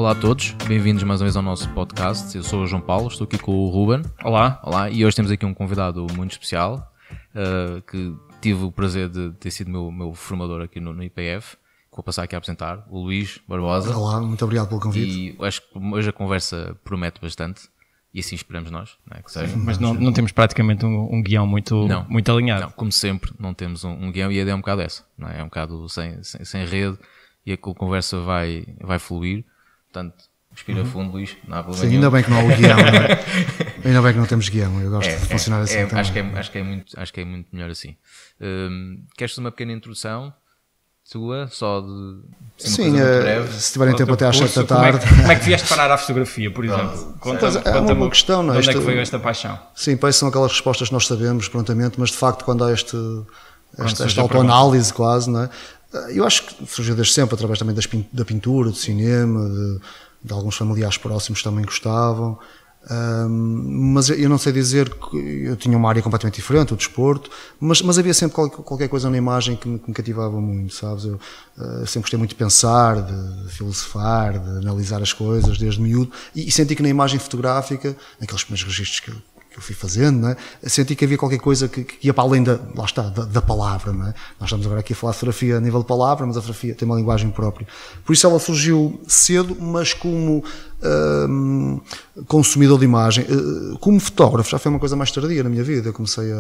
Olá a todos, bem-vindos mais uma vez ao nosso podcast. Eu sou o João Paulo, estou aqui com o Ruben. Olá. Olá, e hoje temos aqui um convidado muito especial, que tive o prazer de ter sido meu formador aqui no IPF, que vou passar aqui a apresentar, o Luís Barbosa. Olá, muito obrigado pelo convite. E acho que hoje a conversa promete bastante, e assim esperamos nós, não é? Que seja. Mas não temos praticamente um guião muito alinhado. Não, como sempre, não temos um guião, e a ideia é um bocado essa, não é? É um bocado sem rede, e a conversa vai fluir. Portanto, respira fundo, Luís, não há problema. Sim, ainda bem que não há o guião, não é? Ainda bem que não temos guião, eu gosto de funcionar assim. Acho que é muito melhor assim. Queres fazer uma pequena introdução tua, só de sim, se tiverem tempo até às 7 da tarde. Como é que vieste parar à fotografia, por exemplo? É uma boa questão, não é? Onde é que veio esta paixão? Sim, parece que são aquelas respostas que nós sabemos prontamente, mas de facto quando há esta autoanálise quase, não é? Eu acho que surgiu desde sempre, através também da pintura, do cinema, de alguns familiares próximos que também gostavam, mas eu não sei dizer que eu tinha uma área completamente diferente, o desporto, mas havia sempre qualquer coisa na imagem que me cativava muito, sabes? Eu sempre gostei muito de pensar, de filosofar, de analisar as coisas desde miúdo, e senti que na imagem fotográfica, naqueles primeiros registros que eu fui fazendo, não é? Senti que havia qualquer coisa que ia para além da palavra, não é? Nós estamos agora aqui a falar de fotografia a nível de palavra, mas a fotografia tem uma linguagem própria. Por isso ela surgiu cedo, mas como consumidor de imagem, como fotógrafo, já foi uma coisa mais tardia na minha vida. Eu comecei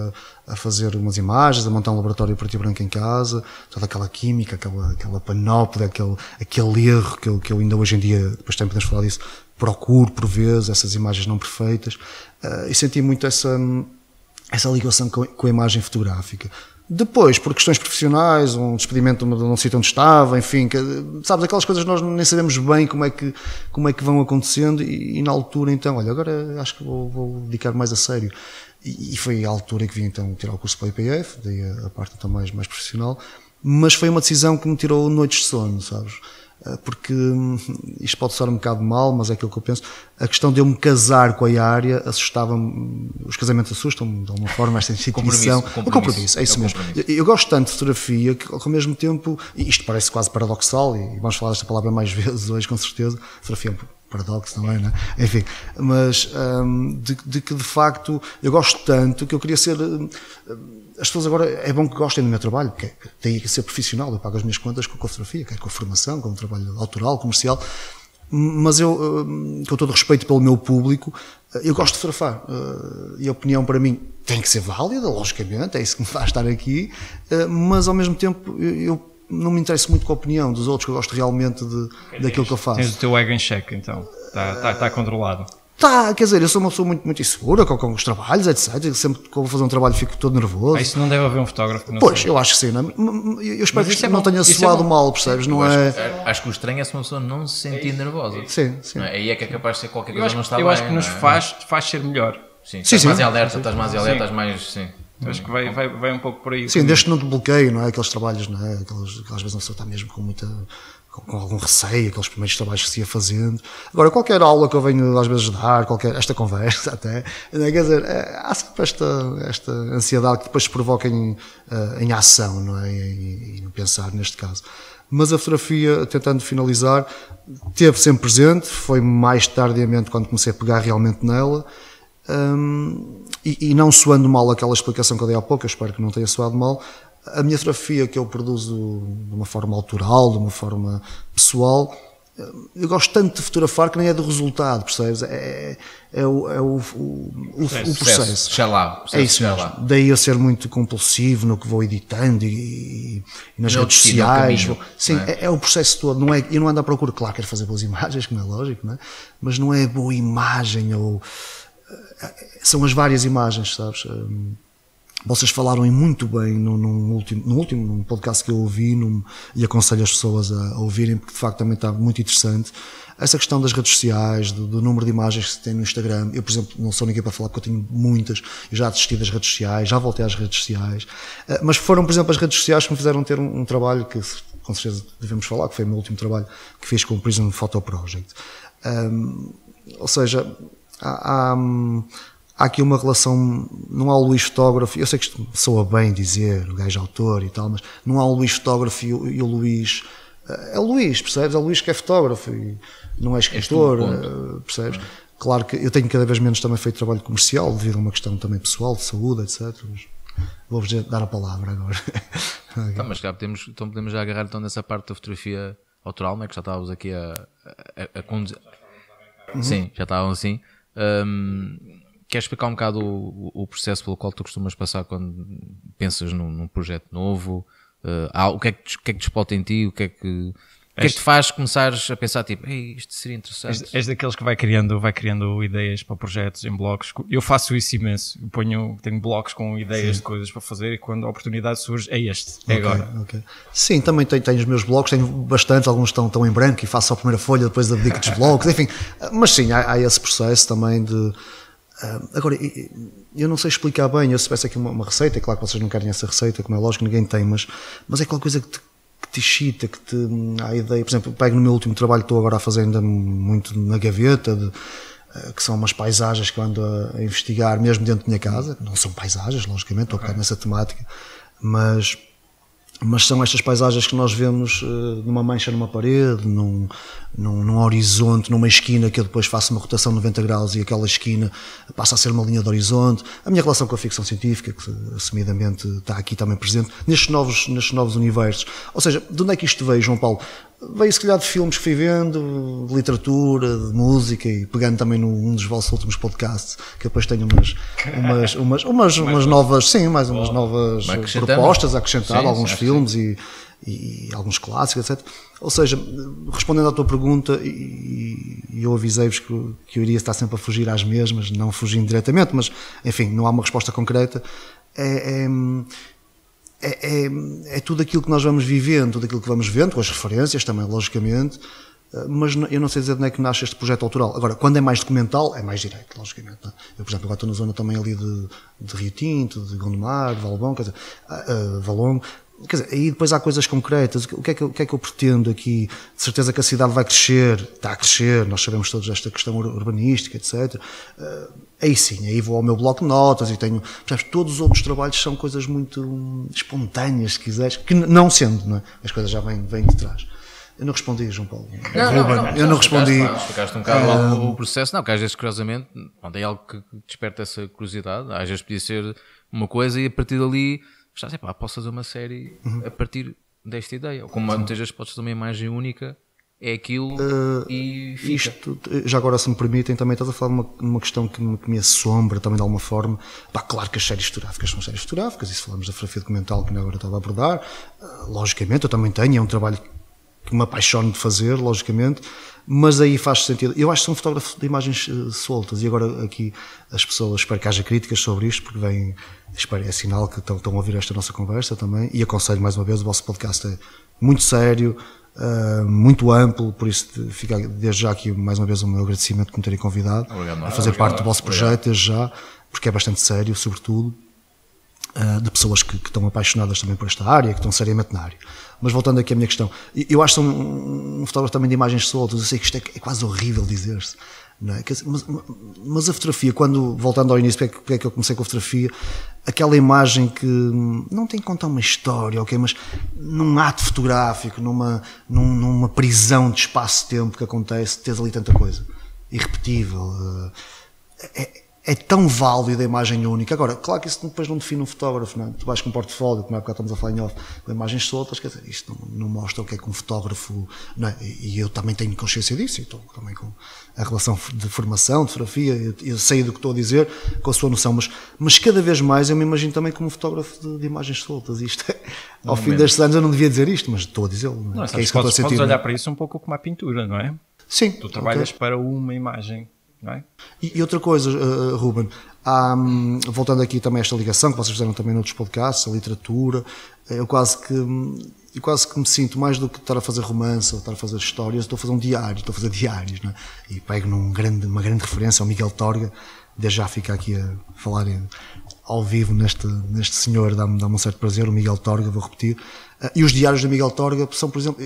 a fazer umas imagens, a montar um laboratório preto e branco em casa, toda aquela química, aquela panóplia, aquele erro que eu ainda hoje em dia, depois também podemos falar disso, procuro por vezes, essas imagens não perfeitas, e senti muito essa ligação com a imagem fotográfica. Depois, por questões profissionais, um despedimento de um sítio onde estava, enfim, sabes, aquelas coisas que nós nem sabemos bem como é que vão acontecendo, e na altura então, olha, agora acho que vou dedicar mais a sério. E foi a altura que vim então tirar o curso para o IPF, daí a parte então mais profissional, mas foi uma decisão que me tirou noites de sono, sabes? Porque isto pode soar um bocado mal, mas é aquilo que eu penso. A questão de eu me casar com a área assustava-me. Os casamentos assustam-me de alguma forma, esta instituição. O compromisso, é isso mesmo. Eu gosto tanto de fotografia que, ao mesmo tempo, e isto parece quase paradoxal, e vamos falar desta palavra mais vezes hoje, com certeza. Fotografia é um paradoxo, não é? Não é? Enfim, mas de que de facto eu gosto tanto que eu queria ser. As pessoas agora, é bom que gostem do meu trabalho, porque tem que ser profissional, eu pago as minhas contas com a fotografia, quer com a formação, com o trabalho autoral, comercial, mas eu, com todo o respeito pelo meu público, eu gosto de fotografar, e a opinião para mim tem que ser válida, logicamente, é isso que me faz estar aqui, mas ao mesmo tempo eu não me interesso muito com a opinião dos outros, que eu gosto realmente daquilo que eu faço. Tens o teu ego em xeque, então, está controlado. Quer dizer, eu sou uma pessoa muito insegura com os trabalhos, etc. Sempre que vou fazer um trabalho fico todo nervoso. Isso não deve haver um fotógrafo que não Pois, sabe. Eu acho que sim. Não é? Eu espero que isto não tenha soado mal, percebes? Não é... Acho que o estranho é se uma pessoa não se sentir nervosa. Sim. Não é? Aí é que é capaz de ser qualquer coisa que não está bem. Eu acho que nos faz ser melhor. Sim, estás mais alerta, estás mais... Sim. Acho que vai um pouco por aí. Sim, desde que não te bloqueio, não é? Aqueles trabalhos, não é? Aquelas vezes uma pessoa está mesmo com algum receio, aqueles primeiros trabalhos que se ia fazendo. Agora, qualquer aula que eu venho às vezes dar, esta conversa até, quer dizer, há sempre esta ansiedade que depois se provoca em ação, não é? E no pensar, neste caso. Mas a fotografia, tentando finalizar, teve sempre presente, foi mais tardiamente quando comecei a pegar realmente nela, e não soando mal aquela explicação que eu dei há pouco, eu espero que não tenha soado mal. A minha fotografia que eu produzo de uma forma autoral, de uma forma pessoal, eu gosto tanto de fotografar que nem é do resultado, percebes? É o processo. Processo. É isso mesmo. Daí eu ser muito compulsivo no que vou editando e nas redes sociais. Sim, é o processo todo. Não é, eu não ando à procura, claro, quero fazer boas imagens, como é lógico, não é? Mas não é boa imagem, são as várias imagens, sabes? Vocês falaram muito bem no último podcast que eu ouvi, e aconselho as pessoas a ouvirem, porque de facto também está muito interessante. Essa questão das redes sociais, do número de imagens que se tem no Instagram. Eu, por exemplo, não sou ninguém para falar porque eu tenho muitas, eu já desisti das redes sociais, já voltei às redes sociais, mas foram, por exemplo, as redes sociais que me fizeram ter um trabalho que com certeza devemos falar, que foi o meu último trabalho que fiz com o Prism Photo Project. Ou seja, há aqui uma relação, não há o Luís fotógrafo, eu sei que isto soa bem dizer, o gajo autor e tal, mas não há o Luís fotógrafo e o Luís É o Luís, percebes? É o Luís que é fotógrafo e não é escritor, percebes? Claro que eu tenho cada vez menos também feito trabalho comercial devido a uma questão também pessoal, de saúde, etc. Vou-vos dar a palavra agora. Tá, mas cá podemos já agarrar então nessa parte da fotografia autoral, não é? Que já estávamos aqui a conduzir. Sim, já estavam assim. Queres explicar um bocado o processo pelo qual tu costumas passar quando pensas num projeto novo? O que é que desperta em ti? O que é que te faz começares a pensar tipo, ei, isto seria interessante? És daqueles que vai criando ideias para projetos em blocos. Eu faço isso imenso. Tenho blocos com ideias de coisas para fazer e quando a oportunidade surge, é agora. Okay. Sim, também tenho os meus blocos, tenho bastantes, alguns estão em branco e faço só a primeira folha, depois abdico dos blocos, enfim. Mas sim, há esse processo também de... Agora, eu não sei explicar bem, eu se tivesse aqui uma receita, é claro que vocês não querem essa receita, como é lógico, ninguém tem, mas é aquela coisa que te excita, que te há ideia. Por exemplo, pego no meu último trabalho, estou agora a fazer ainda muito na gaveta, que são umas paisagens que eu ando a investigar mesmo dentro da minha casa, não são paisagens, logicamente, estou a pegar nessa temática, mas são estas paisagens que nós vemos numa mancha numa parede, num horizonte, numa esquina que eu depois faço uma rotação de 90 graus e aquela esquina passa a ser uma linha de horizonte. A minha relação com a ficção científica, que assumidamente está aqui também presente, nestes novos universos. Ou seja, de onde é que isto veio, João Paulo? Veio se calhar de filmes que fui vendo, de literatura, de música e pegando também num dos vossos últimos podcasts, que depois tenho umas novas, sim, mais umas novas propostas a acrescentar, alguns filmes e alguns clássicos, etc. Ou seja, respondendo à tua pergunta, e eu avisei-vos que eu iria estar sempre a fugir às mesmas, não fugindo diretamente, mas enfim, não há uma resposta concreta. É tudo aquilo que nós vamos vivendo, tudo aquilo que vamos vendo, com as referências também, logicamente, mas eu não sei dizer de onde é que nasce este projeto autoral. Agora, quando é mais documental, é mais direto, logicamente. Não é? Eu, por exemplo, agora estou na zona também ali de Rio Tinto, de Gondomar, de Valbom, quer dizer, Valongo. Quer dizer, aí depois há coisas concretas. O que é que eu pretendo aqui? De certeza que a cidade vai crescer, está a crescer, nós sabemos todos esta questão urbanística, etc. Aí sim, aí vou ao meu bloco de notas e tenho... Percebes, todos os outros trabalhos são coisas muito espontâneas, se quiseres, que não sendo, não é? As coisas já vêm de trás. Eu não respondi, João Paulo. Eu não respondi. Explicaste um bocado o processo. Não, que às vezes, curiosamente, é algo que desperta essa curiosidade. Às vezes podia ser uma coisa e a partir dali... posso fazer uma série a partir desta ideia. Ou como muitas vezes podes fazer uma imagem única, é aquilo e fica. Isto, já agora, se me permitem, também estás a falar de uma questão que me assombra também de alguma forma. Claro que as séries fotográficas são séries fotográficas, e se falamos da fotografia documental que agora estava a abordar, logicamente eu também tenho, é um trabalho que me apaixono de fazer, logicamente, mas aí faz sentido. Eu acho que sou um fotógrafo de imagens soltas, e agora aqui as pessoas, espero que haja críticas sobre isto, porque é sinal que estão a ouvir esta nossa conversa também, e aconselho mais uma vez, o vosso podcast é muito sério, muito amplo, por isso fica desde já aqui mais uma vez o meu agradecimento por me terem convidado a fazer parte do vosso projeto, desde já, porque é bastante sério, sobretudo, de pessoas que estão apaixonadas também por esta área, que estão seriamente na área. Mas voltando aqui à minha questão, eu acho que sou um fotógrafo também de imagens soltas, eu sei que isto é quase horrível dizer-se, não é? Mas a fotografia, voltando ao início, porque é que eu comecei com a fotografia, aquela imagem que não tem que contar uma história, ok, mas num ato fotográfico, numa prisão de espaço-tempo que acontece, tens ali tanta coisa, irrepetível, é tão válido a imagem única. Agora, claro que isso depois não define um fotógrafo, não é? Tu vais com um portfólio, como é porque estamos a falar em off, com imagens soltas, quer dizer, isto não mostra o que é que um fotógrafo, não é? E eu também tenho consciência disso, e estou também com a relação de formação, de fotografia, eu sei do que estou a dizer, com a sua noção, mas cada vez mais eu me imagino também como um fotógrafo de imagens soltas, e isto ao fim destes anos eu não devia dizer isto, mas estou a dizê-lo. Não, é isso que podes olhar para isso um pouco como a pintura, não é? Sim. Tu trabalhas para uma imagem. Não é? E outra coisa, Ruben, voltando aqui também a esta ligação que vocês fizeram também noutros podcasts, a literatura, eu quase que me sinto mais do que estar a fazer romance ou estar a fazer histórias, estou a fazer estou a fazer diários, não é? E pego uma grande referência ao Miguel Torga, desde já fica aqui a falar ao vivo neste senhor, dá-me um certo prazer, o Miguel Torga, vou repetir, e os diários do Miguel Torga são, por exemplo,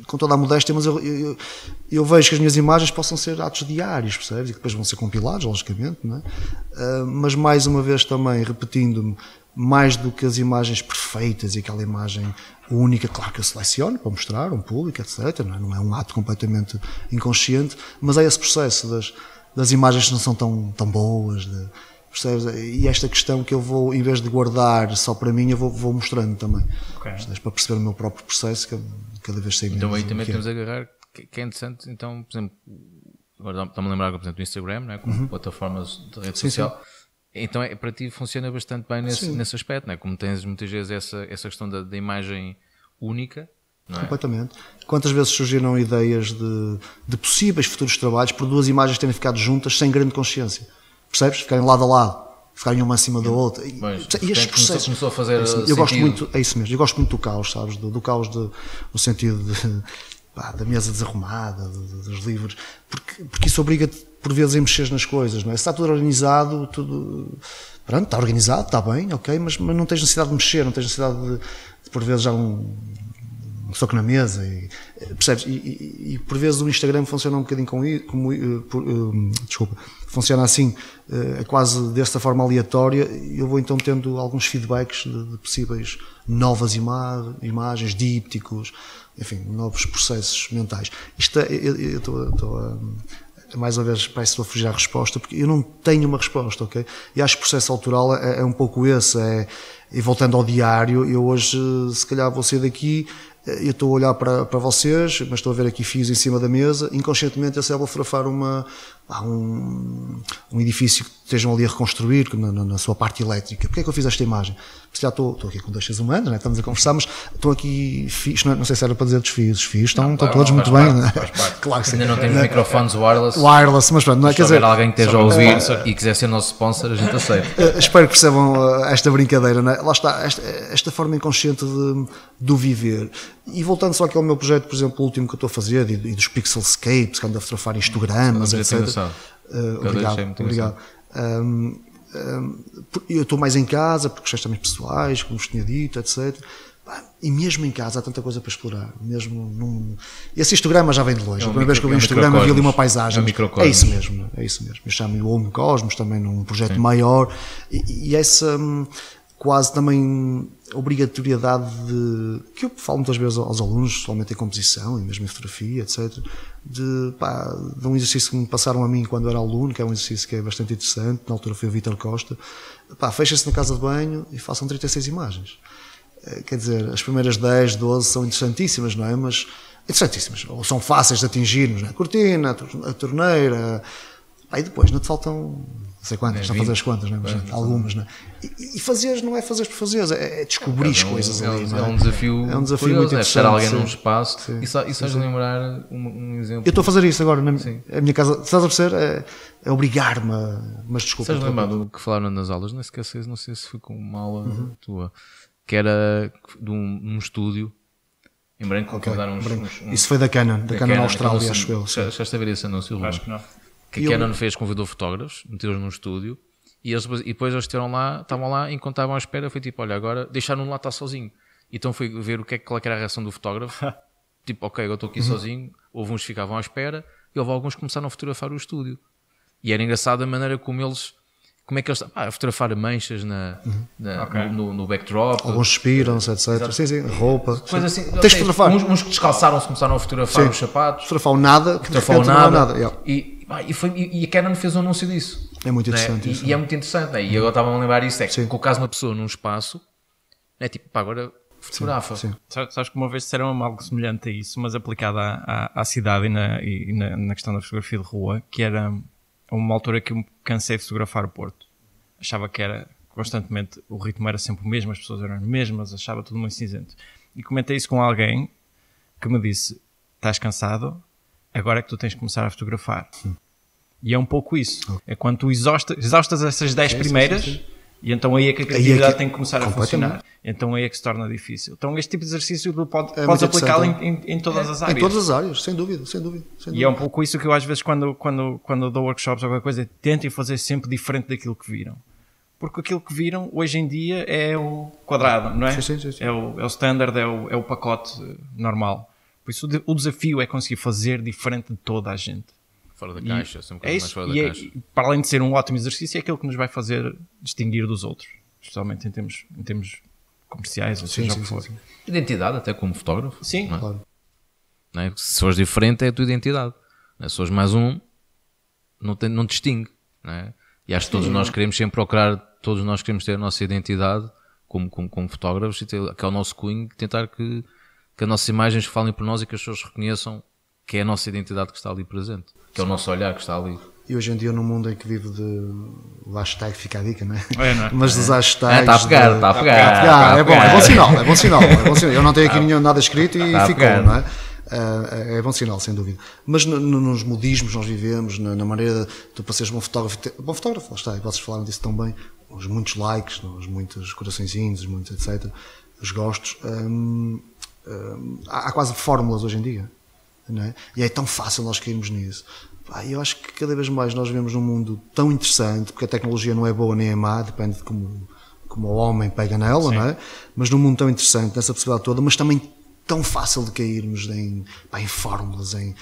com toda a modéstia, mas eu vejo que as minhas imagens possam ser atos diários, percebes? E que depois vão ser compilados, logicamente, não é? Mas mais uma vez também, repetindo-me, mais do que as imagens perfeitas e aquela imagem única, claro que eu seleciono para mostrar a um público, etc. Não é um ato completamente inconsciente, mas é esse processo das imagens que não são tão boas, percebes? E esta questão que eu vou, em vez de guardar só para mim, eu vou mostrando também. Para perceber o meu próprio processo, que cada vez sei menos. Então aí também temos a agarrar, que é interessante, então, por exemplo, agora está-me a lembrar, por exemplo, do Instagram, não é? Como plataformas de rede social. Então para ti funciona bastante bem nesse aspecto, não é? Como tens muitas vezes essa questão da imagem única, não é? Completamente. Quantas vezes surgiram ideias de possíveis futuros trabalhos por duas imagens terem ficado juntas sem grande consciência? Percebes? Ficarem lado a lado, ficarem uma acima da outra. E estes processos começou a fazer eu gosto muito, é isso mesmo, eu gosto muito do caos, sabes? Do caos no sentido da mesa desarrumada, dos livros, porque isso obriga-te por vezes a mexer nas coisas, não é? Se está tudo organizado, pronto, está organizado, está bem, ok, mas não tens necessidade de mexer, não tens necessidade de por vezes já um soco na mesa, percebes? E por vezes o Instagram funciona um bocadinho funciona assim, quase desta forma aleatória. Eu vou então tendo alguns feedbacks de possíveis novas imagens, dípticos, enfim, novos processos mentais. Eu estou mais uma vez parece que estou a fugir à resposta, porque eu não tenho uma resposta, ok? E acho que o processo autoral é um pouco esse, e voltando ao diário, eu hoje se calhar vou sair daqui, eu estou a olhar para vocês, mas estou a ver aqui fios em cima da mesa, inconscientemente eu sei, vou fotografar um edifício que estejam ali a reconstruir na sua parte elétrica. Porquê é que eu fiz esta imagem? Se já estou aqui com dois seres humanos, né? Estamos a conversar, mas estão aqui fios, não sei se era para dizer dos fios, os fios estão todos muito bem, né? Claro que sim. Ainda não temos microfones wireless, mas pronto, não é? Quer dizer, alguém que esteja a ouvir e quiser ser nosso sponsor, a gente aceita. Espero que percebam esta brincadeira, né? Lá está, esta forma inconsciente de viver. E voltando só aqui ao meu projeto, por exemplo, o último que eu estou a fazer, e dos pixelscapes, que ando a fotografar histogramas, etc. Obrigado. Eu estou mais em casa, por questões também pessoais, como vos tinha dito, etc. E mesmo em casa há tanta coisa para explorar. Esse histograma já vem de longe. A primeira vez que eu vi um histograma, vi ali uma paisagem. É isso mesmo. Eu chamo-lhe o Home Cosmos, também num projeto maior. E essa quase também obrigatoriedade que eu falo muitas vezes aos alunos, somente em composição e mesmo em fotografia, etc., de um exercício que me passaram a mim quando era aluno, que é um exercício que é bastante interessante. Na altura foi o Vítor Costa. Fecha-se na casa de banho e façam 36 imagens. Quer dizer, as primeiras 10, 12 são interessantíssimas, não é? Mas interessantíssimas, ou são fáceis de atingirmos, não é? A cortina, a torneira, aí depois não te faltam, não sei quantas, não fazer as quantas, não é? Mas algumas, não é? E fazeres não é fazeres por fazeres, é descobrir as coisas ali, não é? É um desafio curioso, muito interessante. Estar alguém num espaço e só lembrar um exemplo. Eu estou a fazer isso agora, a minha casa, estás a perceber? É obrigar-me, mas desculpa. Estás a lembrar do que falaram nas aulas? Não sei se foi com uma aula tua, que era de um estúdio em branco, que daram Isso foi da Canon Austrália, acho eu. Chegaste a ver esse anúncio? Acho que não. Que a Canon convidou fotógrafos, meteu-os num estúdio e depois eles estavam lá, enquanto estavam à espera, foi tipo, olha, agora deixaram-no lá estar sozinho. Então foi ver qual era a reação do fotógrafo. Tipo, ok, eu estou aqui sozinho. Houve uns que ficavam à espera e houve alguns que começaram a fotografar o estúdio. E era engraçado a maneira como é que eles estavam a fotografar manchas no backdrop. Alguns expiram-se, etc. Sim, roupa. Coisa assim, Tens de fotografar. Uns que descalçaram-se, começaram a fotografar os sapatos. Fotografaram nada, que de repente não há nada. E a Canon fez um anúncio disso. É muito interessante isso. E é muito interessante. E agora estava a lembrar isso, que colocares uma pessoa num espaço, é tipo, agora fotografa. Sim. Sabes que uma vez disseram algo semelhante a isso, mas aplicado à cidade e na questão da fotografia de rua, que era uma altura que eu me cansei de fotografar o Porto. Achava que era constantemente, o ritmo era sempre o mesmo, as pessoas eram as mesmas, achava tudo muito cinzento. E comentei isso com alguém que me disse, estás cansado? Agora é que tu tens de começar a fotografar. E é um pouco isso. É quando tu exaustas essas 10 primeiras, e então aí é que a criatividade tem que começar a funcionar. Então aí é que se torna difícil. Então este tipo de exercício podes aplicá-lo em todas as áreas. Em todas as áreas, sem dúvida. E é um pouco isso que eu às vezes quando dou workshops ou qualquer coisa, tentem fazer sempre diferente daquilo que viram. Porque aquilo que viram hoje em dia é o quadrado, não é? Sim. É o standard, é o pacote normal. Por isso o desafio é conseguir fazer diferente de toda a gente. Fora da caixa, sempre é mais isso, fora da caixa. Para além de ser um ótimo exercício, é aquilo que nos vai fazer distinguir dos outros. Especialmente em termos comerciais, ou seja o que for. Identidade, até como fotógrafo. Sim, não é? Claro. Não é? Se fores diferente, é a tua identidade. Não é? Se fores mais um, não distingue. Não é? E acho que todos nós queremos sempre procurar, todos nós queremos ter a nossa identidade como fotógrafos, e ter, que é o nosso cunho, tentar que as nossas imagens falem por nós e que as pessoas reconheçam que é a nossa identidade que está ali presente, que é o nosso olhar que está ali. E hoje em dia, num mundo em que vive o hashtag, fica a dica, não é? Não é? Mas dos hashtags. Está a pegar, está a pegar. É bom, é bom sinal, é bom sinal. Eu não tenho aqui nada escrito e ficou, não é? É bom sinal, sem dúvida. Mas nos modismos que nós vivemos, na maneira de tu para seres bom fotógrafo, lá está, e vocês falaram disso tão bem, os muitos likes, os muitos coraçõezinhos, os muitos etc., os gostos, há quase fórmulas hoje em dia, não é? E é tão fácil nós cairmos nisso. Eu acho que cada vez mais nós vivemos num mundo tão interessante, porque a tecnologia não é boa nem é má, depende de como o homem pega nela, não é? Mas num mundo tão interessante, nessa possibilidade toda, mas também tão fácil de cairmos em fórmulas, em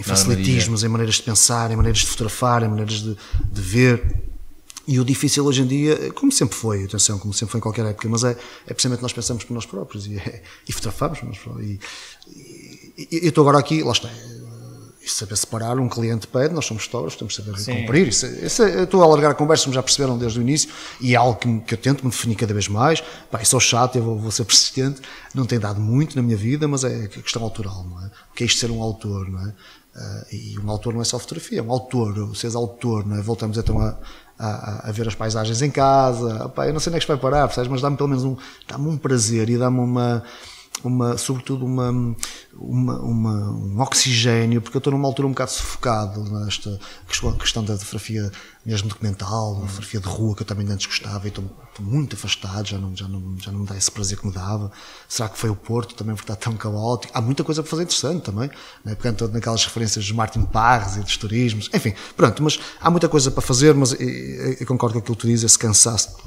facilitismos, em maneiras de pensar, em maneiras de fotografar, em maneiras de ver. E o difícil hoje em dia, como sempre foi, atenção, como sempre foi em qualquer época, mas é precisamente nós pensamos por nós próprios e fotografamos por nós próprios. E eu estou agora aqui, lá está, saber separar, um cliente pede, nós somos fotógrafos, temos que saber cumprir. Eu estou a alargar a conversa, como já perceberam desde o início, e é algo que eu tento me definir cada vez mais. Eu sou chato, eu vou ser persistente, não tem dado muito na minha vida, mas é questão autoral, não é? O que é isto de ser um autor, não é? E um autor não é só fotografia, é um autor, se és autor, não é? Voltamos então a ver as paisagens em casa. Eu não sei onde é que isto vai parar, percebes? Mas dá-me pelo menos dá-me um prazer e dá-me sobretudo um oxigênio, porque eu estou numa altura um bocado sufocado nesta questão da fotografia mesmo documental, da fotografia de rua, que eu também antes gostava, e estou muito afastado, já não me dá esse prazer que me dava. Será que foi o Porto também porque está tão caótico? Há muita coisa para fazer interessante também, né? Porque estou naquelas referências dos Martin Parres e dos turismos, enfim, pronto, mas há muita coisa para fazer, mas eu concordo com aquilo que tu dizes, esse cansaço que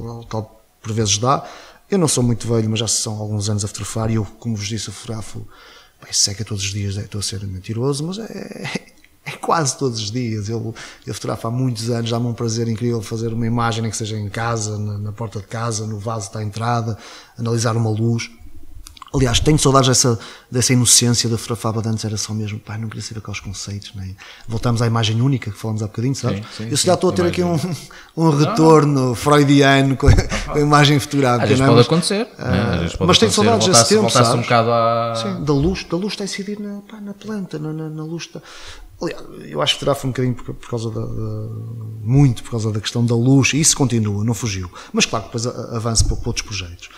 por vezes dá. Eu não sou muito velho, mas já são alguns anos a fotografar, e eu, como vos disse, eu fotografo, seca todos os dias, estou a ser mentiroso, mas é quase todos os dias. Eu fotografo há muitos anos, dá-me um prazer incrível fazer uma imagem, nem que seja em casa, na porta de casa, no vaso está a entrada, analisar uma luz. Aliás, tenho saudades dessa inocência da fotografava de antes, era só mesmo, não queria saber quais conceitos, nem. Voltamos à imagem única que falamos há bocadinho, sabes? Eu se já estou a ter aqui um retorno freudiano com a imagem fotográfica. Às vezes pode acontecer. Mas tenho saudades desse tempo, sabes? Um bocado Sim, da luz está a incidir na planta, na luz. Aliás, eu acho que fotografo um bocadinho por causa muito por causa da questão da luz, e isso continua, não fugiu. Mas claro, depois avanço para outros projetos.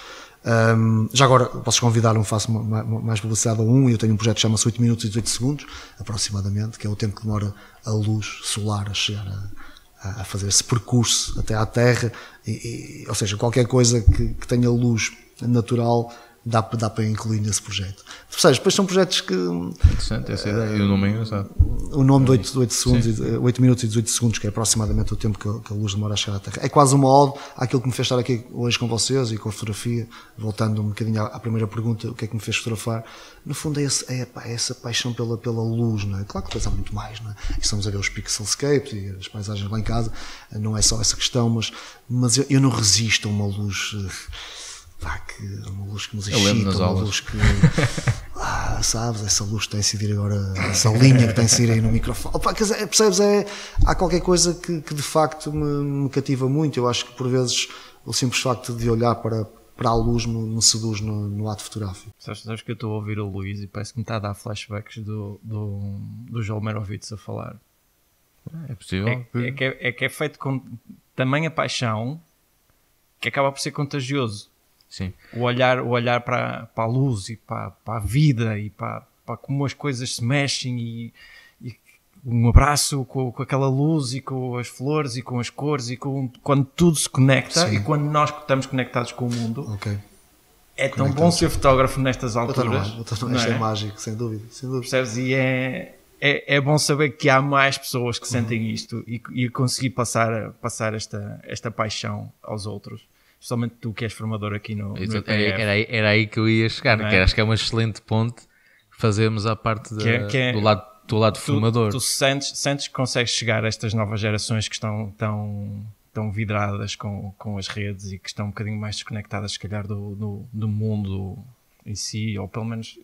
Já agora posso convidar, faço mais publicidade a eu tenho um projeto que chama-se 8 minutos e 18 segundos, aproximadamente, que é o tempo que demora a luz solar a chegar a fazer esse percurso até à Terra, ou seja, qualquer coisa que tenha luz natural dá para incluir nesse projeto. Ou seja, depois são projetos que... Interessante essa ideia, e o nome é engraçado. O nome de 8 minutos e 18 segundos, que é aproximadamente o tempo que a luz demora a chegar à Terra. É quase uma ode àquilo que me fez estar aqui hoje com vocês e com a fotografia, voltando um bocadinho à primeira pergunta, o que é que me fez fotografar. No fundo é essa paixão pela luz, não é? Claro que depois há muito mais, não é? E estamos a ver os pixelscapes e as paisagens lá em casa, não é só essa questão, mas eu não resisto a uma luz... uma luz que nos excita, uma luz que sabes, essa luz que tem a incidir agora, essa linha que tem a incidir aí no microfone, percebes, há qualquer coisa que de facto me cativa muito. Eu acho que por vezes o simples facto de olhar para a luz me seduz no ato fotográfico. Sabes que eu estou a ouvir o Luís e parece que me está a dar flashbacks do Joel Merovitz a falar. É possível. É que é feito com tamanha paixão que acaba por ser contagioso. Sim. O olhar para a luz e para a vida e para como as coisas se mexem e um abraço com aquela luz e com as flores e com as cores e quando tudo se conecta. Sim. E quando nós estamos conectados com o mundo. Okay. É tão bom ser fotógrafo nestas alturas. Isto é mágico, sem dúvida. Percebes? E é bom saber que há mais pessoas que sentem isto e conseguir passar esta paixão aos outros. Especialmente tu que és formador aqui no era aí que eu ia chegar, que acho que é uma excelente ponte fazermos a parte do lado formador. Tu sentes que consegues chegar a estas novas gerações que estão estão vidradas com as redes e que estão um bocadinho mais desconectadas, se calhar, do mundo em si, ou pelo menos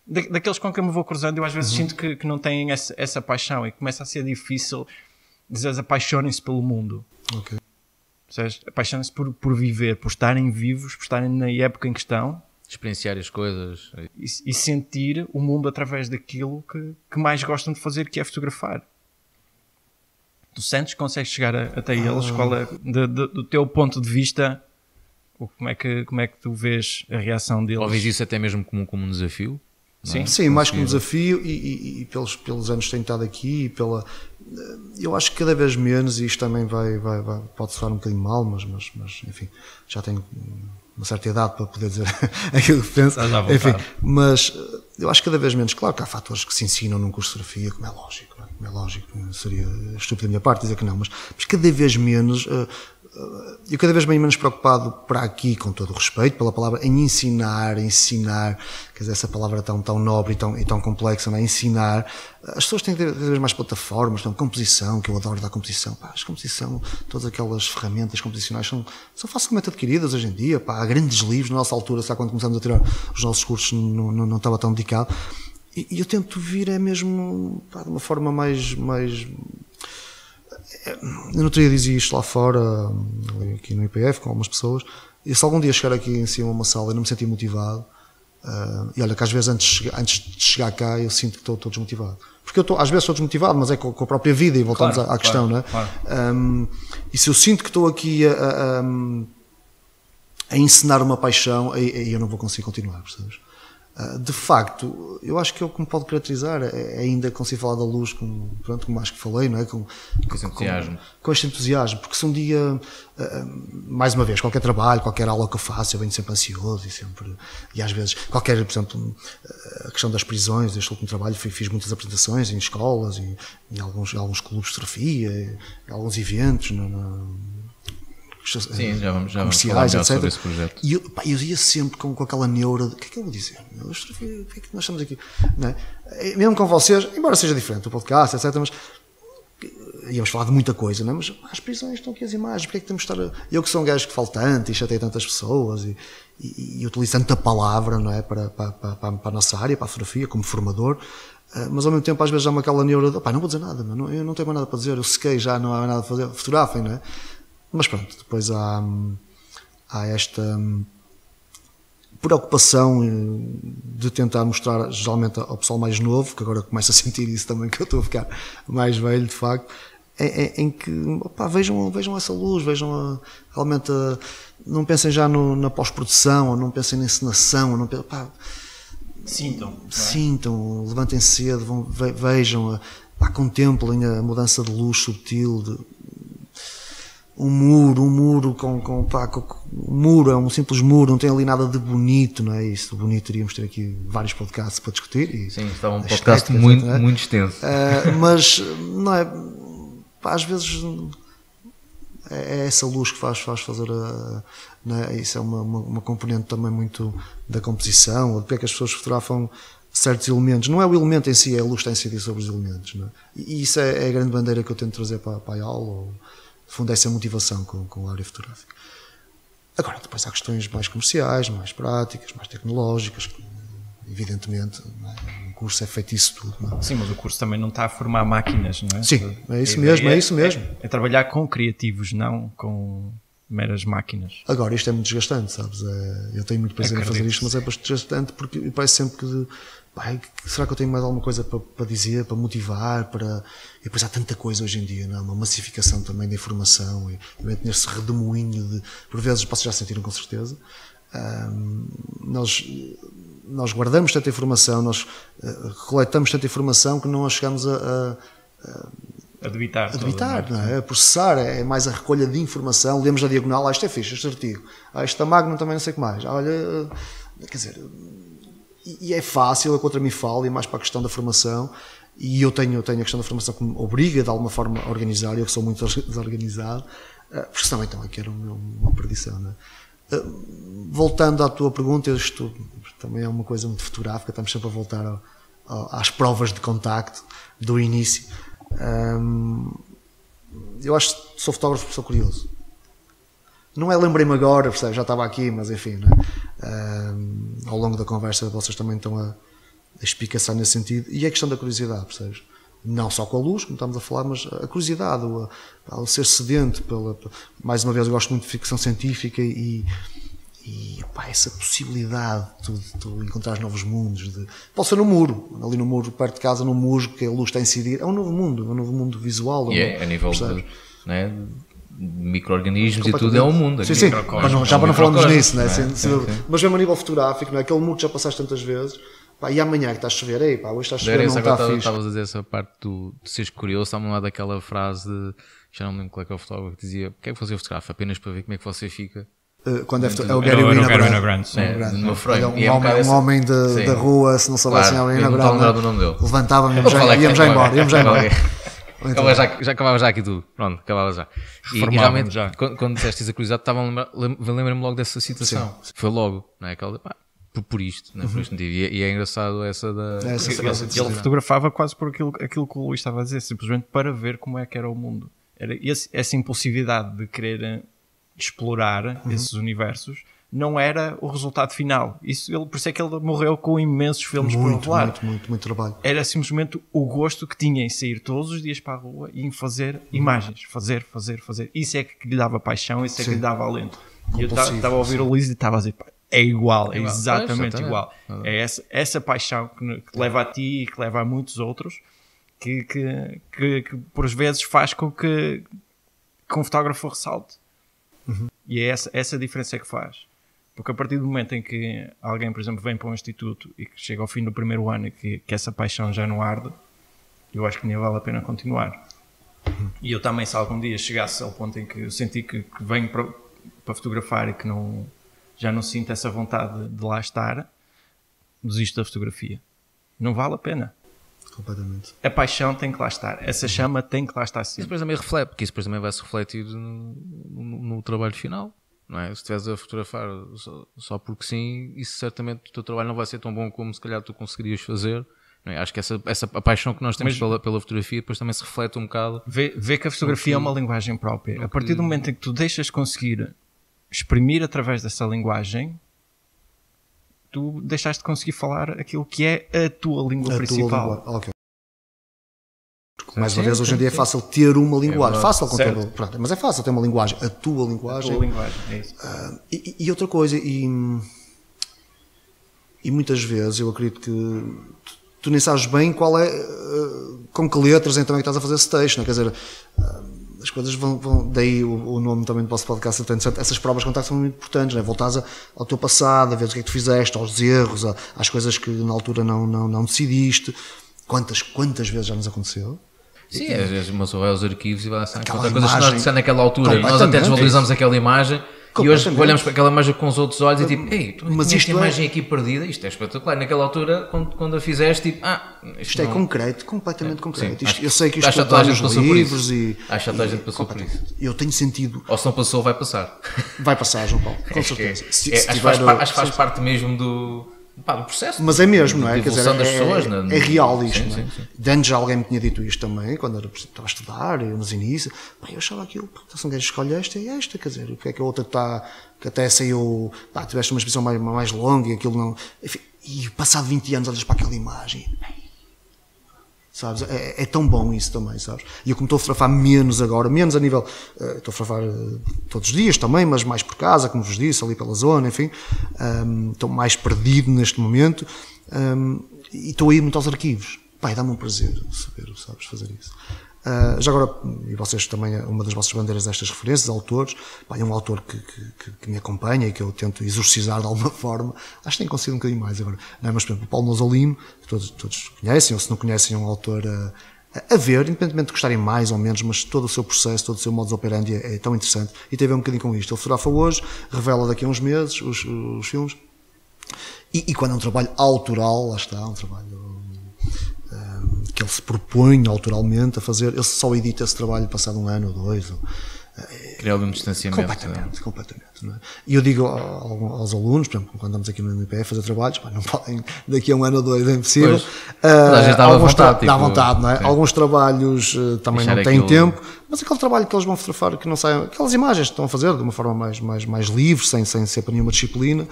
daqueles com quem me vou cruzando. Eu às vezes sinto que não têm essa paixão, e começa a ser difícil dizer apaixonem-se pelo mundo. Ok. Apaixonem-se por viver, por estarem vivos, por estarem na época em questão. Experienciar as coisas. E sentir o mundo através daquilo que mais gostam de fazer, que é fotografar. Tu sentes que consegues chegar até eles? Qual é, do teu ponto de vista, como é que tu vês a reação deles? Ou vês isso até mesmo como um desafio? Sim, sim, mais como desafio, e pelos anos que tenho estado aqui, eu acho que cada vez menos, e isto também pode soar um bocadinho mal, mas enfim, já tenho uma certa idade para poder dizer aquilo que penso. Enfim, mas eu acho que cada vez menos. Claro que há fatores que se ensinam num curso de fotografia, como é lógico, não é? Como é lógico, seria estúpido da minha parte dizer que não, mas cada vez menos. Eu cada vez bem menos preocupado para aqui, com todo o respeito pela palavra, em ensinar, quer dizer, essa palavra tão nobre e tão complexa, não é? Ensinar. As pessoas têm cada vez mais plataformas, composição, que eu adoro dar composição. Pá, a composição, todas aquelas ferramentas composicionais são facilmente adquiridas hoje em dia. Pá, há grandes livros, na nossa altura, sabe, quando começamos a tirar os nossos cursos, não estava tão dedicado. E eu tento vir, mesmo, pá, de uma forma mais eu não teria dizer isto lá fora, aqui no IPF, com algumas pessoas, e se algum dia chegar aqui em cima a uma sala e não me sentir motivado, e olha que às vezes antes de chegar cá eu sinto que estou desmotivado. Porque às vezes estou desmotivado, mas é com a própria vida, e voltamos à questão, não é? Claro. E se eu sinto que estou aqui a ensinar uma paixão, aí eu não vou conseguir continuar, percebes? De facto, eu acho que é o que me pode caracterizar, ainda consigo falar da luz, como acho que falei, não é? Com este entusiasmo, porque se um dia, mais uma vez, qualquer trabalho, qualquer aula que eu faço, eu venho sempre ansioso e às vezes, por exemplo, a questão das prisões, este último trabalho, fiz muitas apresentações em escolas e em alguns clubes de fotografia, em alguns eventos, sim, já vamos comerciais, falar etc. sobre esse projeto. E eu ia sempre com aquela neura de o que é que eu vou dizer? O que é que nós estamos aqui? Não é? Mesmo com vocês, embora seja diferente o podcast, etc. Mas íamos falar de muita coisa, não é? Mas as prisões estão aqui as imagens, porque é que temos de estar. Eu que sou um gajo que falo tanto e chatei tantas pessoas e utilizo tanta palavra, não é? Para a nossa área, para a fotografia, como formador. Mas ao mesmo tempo, às vezes, há aquela neura de não vou dizer nada, eu não tenho mais nada para dizer, eu sequei, já não há nada a fazer, fotografem, não é? Mas pronto, depois há esta preocupação de tentar mostrar, geralmente ao pessoal mais novo, que agora começa a sentir isso também, que eu estou a ficar mais velho, de facto, em que vejam essa luz, vejam realmente, não pensem já na pós-produção, ou não pensem na encenação, não pensem, sintam, levantem cedo, vejam, contemplem a mudança de luz subtil, um muro um muro é um simples muro, não tem ali nada de bonito, não é? Isso de bonito teríamos ter aqui vários podcasts para discutir. Sim, está um podcast muito extenso. Mas não é, às vezes é essa luz que faz fazer não é? Isso é uma componente também muito da composição, ou de porque é que as pessoas fotografam certos elementos. Não é o elemento em si, é a luz que tem a incidir sobre os elementos, não é? E isso é a grande bandeira que eu tento trazer para a aula, no fundo, essa motivação com a área fotográfica. Agora, depois há questões mais comerciais, mais práticas, mais tecnológicas, que, evidentemente, não é? O curso é feito isso tudo. Não é? Sim, mas o curso também não está a formar máquinas, não é? Sim, é isso mesmo. É trabalhar com criativos, não com meras máquinas. Agora, isto é muito desgastante, sabes? Eu tenho muito prazer em fazer isto, mas é bastante desgastante porque parece sempre que será que eu tenho mais alguma coisa para dizer, para motivar, e depois há tanta coisa hoje em dia, não é? Uma massificação também da informação e nesse redemoinho de, por vezes, vocês já sentiram com certeza, nós guardamos tanta informação, nós coletamos tanta informação que não a chegamos a debitar, não é? A processar, é mais a recolha de informação, lemos a diagonal, isto é fixe, este artigo, este da Magnum também não sei o que mais, olha, quer dizer, e é fácil, a contra mim fala, e mais para a questão da formação, e eu tenho a questão da formação que me obriga de alguma forma a organizar, eu que sou muito desorganizado, porque senão então aqui era uma perdição, não é? Voltando à tua pergunta, isto também é uma coisa muito fotográfica, estamos sempre a voltar às provas de contacto do início. eu acho que sou fotógrafo porque sou curioso. Não é lembrei-me agora, percebe? Já estava aqui, mas enfim, né? Ao longo da conversa vocês também estão a espicaçar nesse sentido. E é questão da curiosidade, percebes? Não só com a luz, como estamos a falar, mas a curiosidade, o ser sedento, mais uma vez eu gosto muito de ficção científica e pá, essa possibilidade de tu encontrar novos mundos. Pode ser no muro, ali no muro, perto de casa, no musgo, que a luz está a incidir. É um novo mundo visual. A nível de, né, micro-organismos e tudo é um mundo. Sim, mas já para não falarmos nisso, né? Mas mesmo a nível fotográfico, não é? Aquele muro que já passaste tantas vezes, pá, e amanhã que está a chover, ei, pá, hoje está a chover, não está fixe. Estavas a dizer essa parte de seres curioso, está-me lá daquela frase de, já não me lembro qual é que é o fotógrafo, que dizia, o que é que você fotografa? Apenas para ver como é que você fica. Quando é o Gary Winogrand, um homem da rua, se não soubessem a Winogrand, levantava-me e íamos já embora. Já acabava já aqui tudo. Pronto, acabava já. E realmente, quando disseste a curiosidade, lembra-me logo dessa situação. Sim. Foi logo, não é? Aquela, pá, por isto, não é? Por isto motivo. E é engraçado essa da. Ele fotografava quase por aquilo que o Luís estava a dizer, simplesmente para ver como é que era o mundo. Era essa impulsividade de querer explorar esses universos. Não era o resultado final. Por isso é que ele morreu com imensos filmes por revelar. Muito trabalho. Era simplesmente o gosto que tinha em sair todos os dias para a rua e em fazer imagens. Fazer. Isso é que lhe dava paixão, isso é que lhe dava alento. E eu estava a ouvir o Luís e estava a dizer, pá, é igual, é exatamente igual. É essa paixão que leva a ti e que leva a muitos outros que por vezes faz com que um fotógrafo ressalte. E é essa diferença que faz. Porque a partir do momento em que alguém, por exemplo, vem para um instituto e que chega ao fim do primeiro ano e que essa paixão já não arde, eu acho que nem vale a pena continuar. E eu também, se algum dia chegasse ao ponto em que eu senti que venho para fotografar e que já não sinto essa vontade de lá estar, desisto da fotografia. Não vale a pena. Completamente. A paixão tem que lá estar. Essa chama tem que lá estar sempre. Isso depois também reflete, porque isso depois também vai se refletir no trabalho final. Não é? Se estiveres a fotografar só porque sim, isso certamente o teu trabalho não vai ser tão bom como se calhar tu conseguirias fazer. Não é? Acho que a paixão que nós temos pela fotografia depois também se reflete um bocado. Vê que a fotografia é uma linguagem própria. A partir do momento em que tu deixas conseguir exprimir através dessa linguagem, tu deixaste de conseguir falar aquilo que é a tua língua principal. Okay. Mais uma vez, hoje em dia é fácil ter uma linguagem. Fácil com todo, pronto, mas é fácil ter uma linguagem. A tua linguagem. É isso. E outra coisa, e muitas vezes eu acredito que tu nem sabes bem qual é, com que letras então é que estás a fazer esse texto, não é? Quer dizer, as coisas vão daí o nome também do nosso podcast. Essas provas de contacto são muito importantes, não é? Voltares ao teu passado, a ver o que é que tu fizeste, aos erros, às coisas que na altura não decidiste. Quantas vezes já nos aconteceu? Sim, às vezes uma pessoa vai aos arquivos e vai assim, contar coisas que nós dissemos naquela altura, nós até desvalorizamos aquela imagem e hoje olhamos para aquela imagem com os outros olhos e tipo, ei, tu tinhas esta imagem aqui perdida, isto é espetacular. Naquela altura, quando a fizeste, tipo, isto é concreto, completamente concreto. Sim, eu sei que isto está nos livros e... Acho que toda a gente passou por isso. Eu tenho sentido... Ou se não passou, vai passar. Vai passar, João Paulo, com certeza. Acho que faz parte mesmo do processo. Mas é mesmo, não é? Quer dizer, é real isto, não é? De antes já alguém me tinha dito isto também, quando estava a estudar, eu nos inícios, eu achava aquilo, se um gajo escolhe esta, é esta, quer dizer, porque é que a outra está, que até saiu, tiveste uma exposição mais longa e aquilo não... Enfim, e passado 20 anos olhas para aquela imagem, sabes? É tão bom isso também, sabes? E eu como estou a fotografar menos agora, menos a nível, estou a fotografar todos os dias também, mas mais por casa, como vos disse, ali pela zona, enfim, estou mais perdido neste momento, e estou a ir muito aos arquivos. Pai, dá-me um prazer saber, sabes, fazer isso. Já agora, e vocês também, uma das vossas bandeiras destas referências, autores, é um autor que me acompanha e que eu tento exorcizar de alguma forma, acho que tenho conseguido um bocadinho mais agora, não é? Mas por exemplo, o Paulo Nosolino, que todos conhecem, ou se não conhecem, é um autor a ver, independentemente de gostarem mais ou menos, mas todo o seu processo, todo o seu modus operandi é tão interessante, e tem a ver um bocadinho com isto. Ele fotografa hoje, revela daqui a uns meses os filmes, e quando é um trabalho autoral, lá está, um trabalho que ele se propõe autoralmente a fazer, ele só edita esse trabalho passado um ano ou dois. Criar algum distanciamento. Completamente. Não é? E eu digo aos alunos, por exemplo, quando estamos aqui no NPE fazer trabalhos, não podem, daqui a 1 ano ou 2 é impossível. A gente dá vontade. Dá vontade, não é? Sim. Alguns trabalhos também Deixar não têm aquilo... tempo, mas aquele trabalho que eles vão fotografar, que não saiam, aquelas imagens que estão a fazer de uma forma mais livre, sem ser para nenhuma disciplina,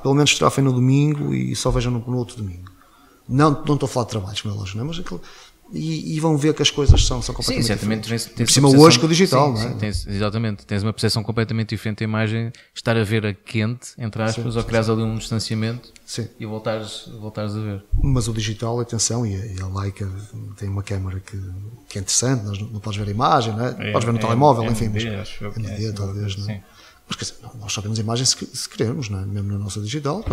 pelo menos fotografem no domingo e só vejam no outro domingo. Não estou a falar de trabalhos, como é lógico, não é? Mas aquilo... E vão ver que as coisas são completamente diferentes. Por cima hoje com o digital, não é? Exatamente, tens uma percepção completamente diferente da imagem, estar a ver a quente, entre aspas, ou criares ali um distanciamento e voltares a ver. Mas o digital, atenção, e a Leica tem uma câmera que é interessante, não podes ver a imagem, não é? Podes ver no telemóvel, enfim, mas MD, talvez, não é? Mas quer dizer, nós só vemos imagens se queremos, não é? Mesmo na nossa digital.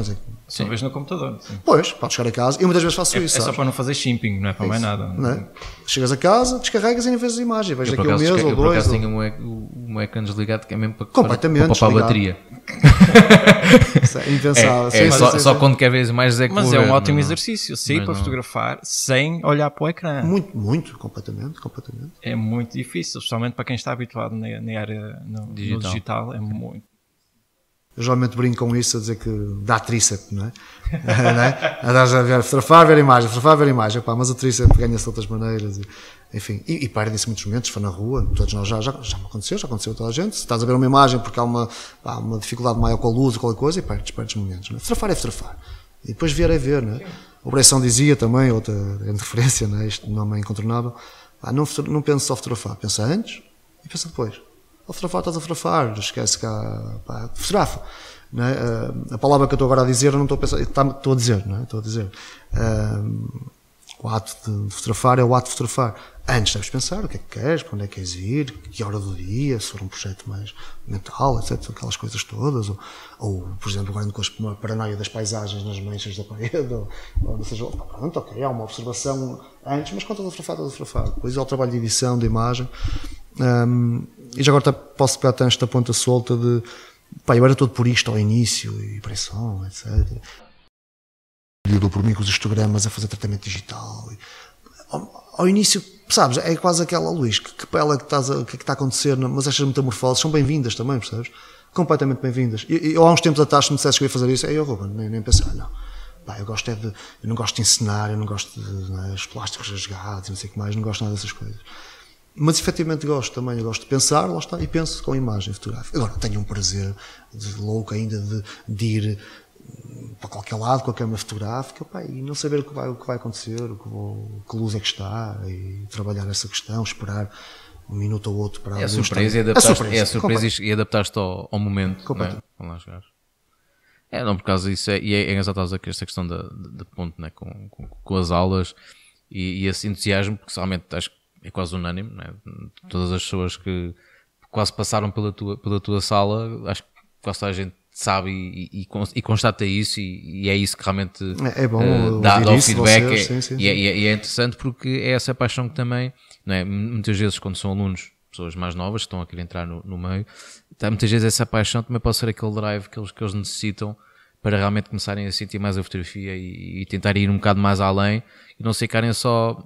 Só vês no computador. Sim. Pois, podes chegar a casa. Eu muitas vezes faço isso. É só para não fazer shipping, não é para mais nada. Não é? Chegas a casa, descarregas e nem vês a imagem. Vejo daqui a um mês ou dois. Eu por acaso tenho um ecrã desligado que é mesmo para poupar a bateria. Isso é impensável. Só quando quer ver as imagens é que Mas é um ótimo exercício. Sair para fotografar sem olhar para o ecrã. Muito, completamente. É muito difícil, especialmente para quem está habituado na área no digital. É muito. Eu geralmente brinco com isso a dizer que dá tríceps, não é? Andas a ver, fotografar, ver imagem. Pá, mas o tríceps ganha-se de outras maneiras. Enfim, e perde-se muitos momentos, foi na rua, todos nós já me aconteceu, já aconteceu a toda a gente. Se estás a ver uma imagem porque há uma dificuldade maior com a luz ou qualquer coisa, e perdes momentos. Não é? Fotografar é fotografar. E depois ver é ver, não é? A Operação dizia também, outra grande referência, não é? Isto não é incontornável. Não pensa só fotografar, pensa antes e pensa depois. Ao fotografar estás a fotografar, esquece que fotografa. Não é? A palavra que eu estou agora a dizer, eu não estou a pensar, estou a dizer, não é? Estou a dizer. O ato de fotografar é o ato de fotografar. Antes deves pensar o que é que queres, para onde é que queres ir, que hora do dia, se for um projeto mais mental, etc. Aquelas coisas todas. Ou por exemplo, agora com a paranoia das paisagens nas manchas da parede, ou seja, pronto, ok, há uma observação antes, mas quando estás a fotografar. Depois há o trabalho de edição, de imagem. E já agora posso pegar até esta ponta solta de eu era todo por isto ao início e pressão, etc. Eu dou por mim com os histogramas a fazer tratamento digital. Ao início, sabes, é quase aquela Luís, que pele que está a acontecer, mas estas metamorfoses são bem-vindas também, percebes? Completamente bem-vindas. Eu há uns tempos atrás, se me dissesse que eu ia fazer isso, eu Ruben, nem pensar, não. Eu não gosto de encenar, eu não gosto de os plásticos rasgados, não sei o que mais, não gosto nada dessas coisas. Mas efetivamente gosto também, eu gosto de pensar, lá está, e penso com a imagem fotográfica. Agora, tenho um prazer de louco ainda de ir para qualquer lado com a câmera fotográfica, e não saber o que vai acontecer, que luz é que está, e trabalhar essa questão, esperar um minuto ou outro para a surpresa e adaptar-te ao momento, não é? Vamos lá chegar. Não, por causa disso, e é engraçado esta questão de ponto, né, com as aulas e esse entusiasmo, porque realmente acho que é quase unânime, não é? Todas as pessoas que quase passaram pela tua sala, acho que quase toda a gente sabe e constata isso, e é isso que realmente é bom dá o feedback. Vocês, sim. E é interessante porque é essa paixão que também, não é? Muitas vezes quando são alunos, pessoas mais novas que estão a querer entrar no meio, muitas vezes essa paixão também pode ser aquele drive que eles necessitam para realmente começarem a sentir mais a fotografia e tentarem ir um bocado mais além e não ficarem só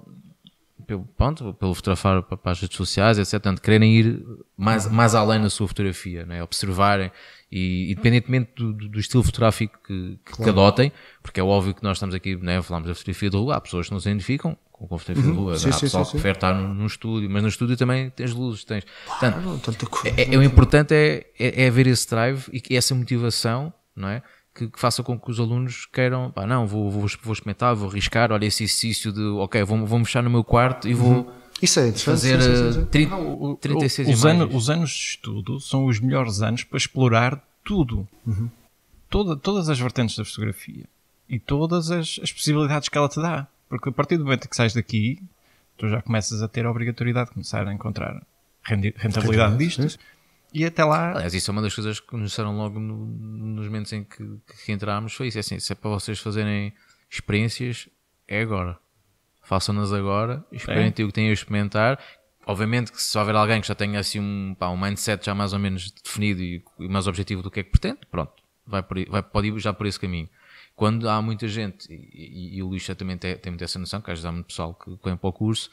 pelo fotografar para as redes sociais, etc. Portanto, quererem ir mais além na sua fotografia, né? Observarem e independentemente do estilo fotográfico que adotem, porque é óbvio que nós estamos aqui, né, falamos da fotografia de rua, há pessoas que não se identificam com a fotografia de rua, há pessoal que prefere estar num estúdio, mas no estúdio também tens luzes, portanto, o importante é ver esse drive e essa motivação, não é? Que faça com que os alunos queiram, vou experimentar, vou arriscar, olha esse exercício de, ok, vou fechar no meu quarto e vou Isso é fazer 36 imagens. Os anos de estudo são os melhores anos para explorar tudo. Todas as vertentes da fotografia e todas as possibilidades que ela te dá. Porque a partir do momento que sais daqui, tu já começas a ter a obrigatoriedade de começar a encontrar rentabilidade disto. Sim. E até lá... Aliás, isso é uma das coisas que nos disseram logo nos momentos em que entramos, foi isso, assim, se é para vocês fazerem experiências, é agora. Façam-nas agora, experimentem o que têm a experimentar. Obviamente que se houver alguém que já tenha assim um mindset já mais ou menos definido e mais objetivo do que é que pretende, pronto, pode ir já por esse caminho. Quando há muita gente, e o Luís já também tem muito essa noção, que às vezes há muito pessoal que vem para o curso,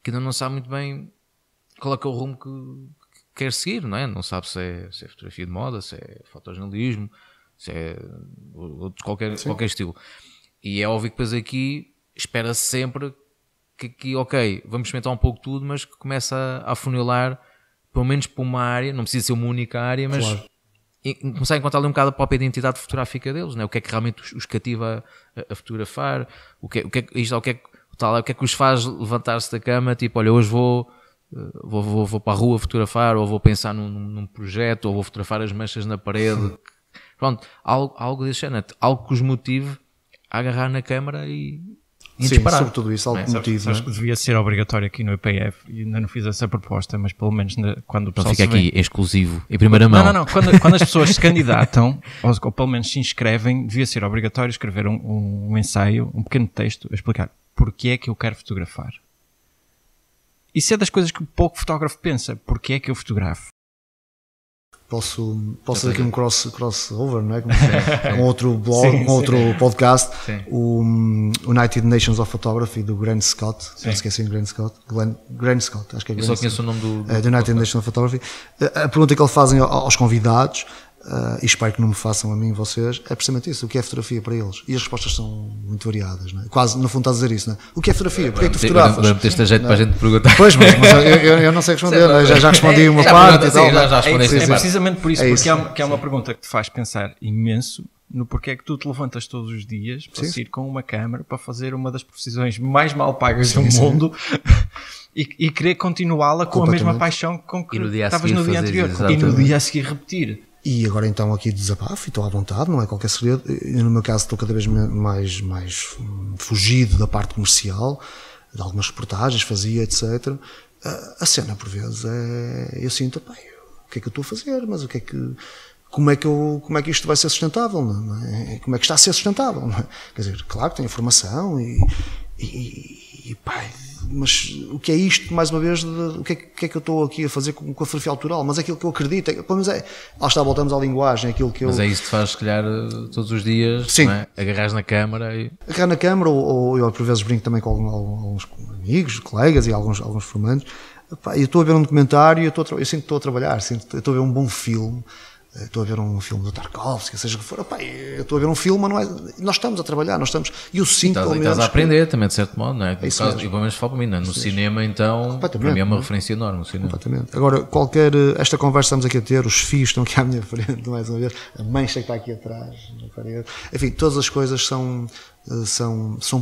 que ainda não sabe muito bem qual é que é o rumo que quer seguir, não é? Não sabe se é fotografia de moda, se é fotojornalismo, se é qualquer estilo. E é óbvio que depois aqui espera-se sempre que ok, vamos experimentar um pouco tudo, mas que começa a afunilar pelo menos para uma área, não precisa ser uma única área, mas começar a encontrar ali um bocado a própria identidade fotográfica deles, né? O que é que realmente os cativa a fotografar, o que é que os faz levantar-se da cama, tipo, olha, hoje vou para a rua fotografar, ou vou pensar num projeto, ou vou fotografar as manchas na parede. Pronto, algo desse género, algo que os motive a agarrar na câmara e disparar. Sobre tudo isso, algo que motive. Sabes que devia ser obrigatório aqui no IPF, e ainda não fiz essa proposta, mas pelo menos quando o Então pessoal fica se aqui, exclusivo, em primeira mão. Não. Quando as pessoas se candidatam, ou pelo menos se inscrevem, devia ser obrigatório escrever um ensaio, um pequeno texto, a explicar porque é que eu quero fotografar. Isso é das coisas que o pouco fotógrafo pensa. Porque é que eu fotografo? Posso fazer aqui um crossover, não é? Com outro blog, com outro podcast, o United Nations of Photography do Grant Scott, não esqueci de Grant Scott, Grant Scott, acho que é Grant. Eu só conheço o nome do United Nations of Photography. A pergunta que eles fazem aos convidados, e espero que não me façam a mim e vocês, é precisamente isso: o que é fotografia para eles? E as respostas são muito variadas, não é? Quase, no fundo, está a dizer isso, não é? O que é fotografia? Porque é que tu fotografas? Agora meteste jeito para a gente perguntar. Pois, mas eu não sei responder, já respondi uma parte e tal. É precisamente por isso, porque é uma pergunta que te faz pensar imenso no porquê é que tu te levantas todos os dias para ir com uma câmara para fazer uma das profissões mais mal pagas do mundo e querer continuá-la com a mesma paixão com que estavas no dia anterior e no dia a seguir repetir. E agora então aqui desabafo e estou à vontade, não é qualquer segredo. Eu, no meu caso, estou cada vez mais fugido da parte comercial, de algumas reportagens, fazia, etc. A cena, por vezes, eu sinto, o que é que eu estou a fazer? Mas como é que isto vai ser sustentável? Não é? Como é que está a ser sustentável? Não é? Quer dizer, claro que tem informação mas o que é isto, mais uma vez, o que é que eu estou aqui a fazer com a fotografia autoral? Mas é aquilo que eu acredito, pelo menos lá está, voltamos à linguagem, aquilo que Mas é isso que te faz, se calhar, todos os dias, sim, não é? Agarrares na câmara e... Agarrar na câmara, ou eu por vezes brinco também com alguns amigos, colegas e alguns formandos. Eu estou a ver um documentário e eu sinto que estou a trabalhar, eu estou a ver um bom filme. Estou a ver um filme do Tarkovsky, seja o que for, eu estou a ver um filme, mas não é, nós estamos a trabalhar, e eu sinto pelo menos... Estás a aprender também, de certo modo, não é? É isso e pelo menos falo para mim, não é? No cinema, então, para mim é uma referência enorme. No cinema. Completamente. Agora, esta conversa que estamos aqui a ter, os fios estão aqui à minha frente, mais uma vez, a mancha que está aqui atrás, na parede, enfim, todas as coisas são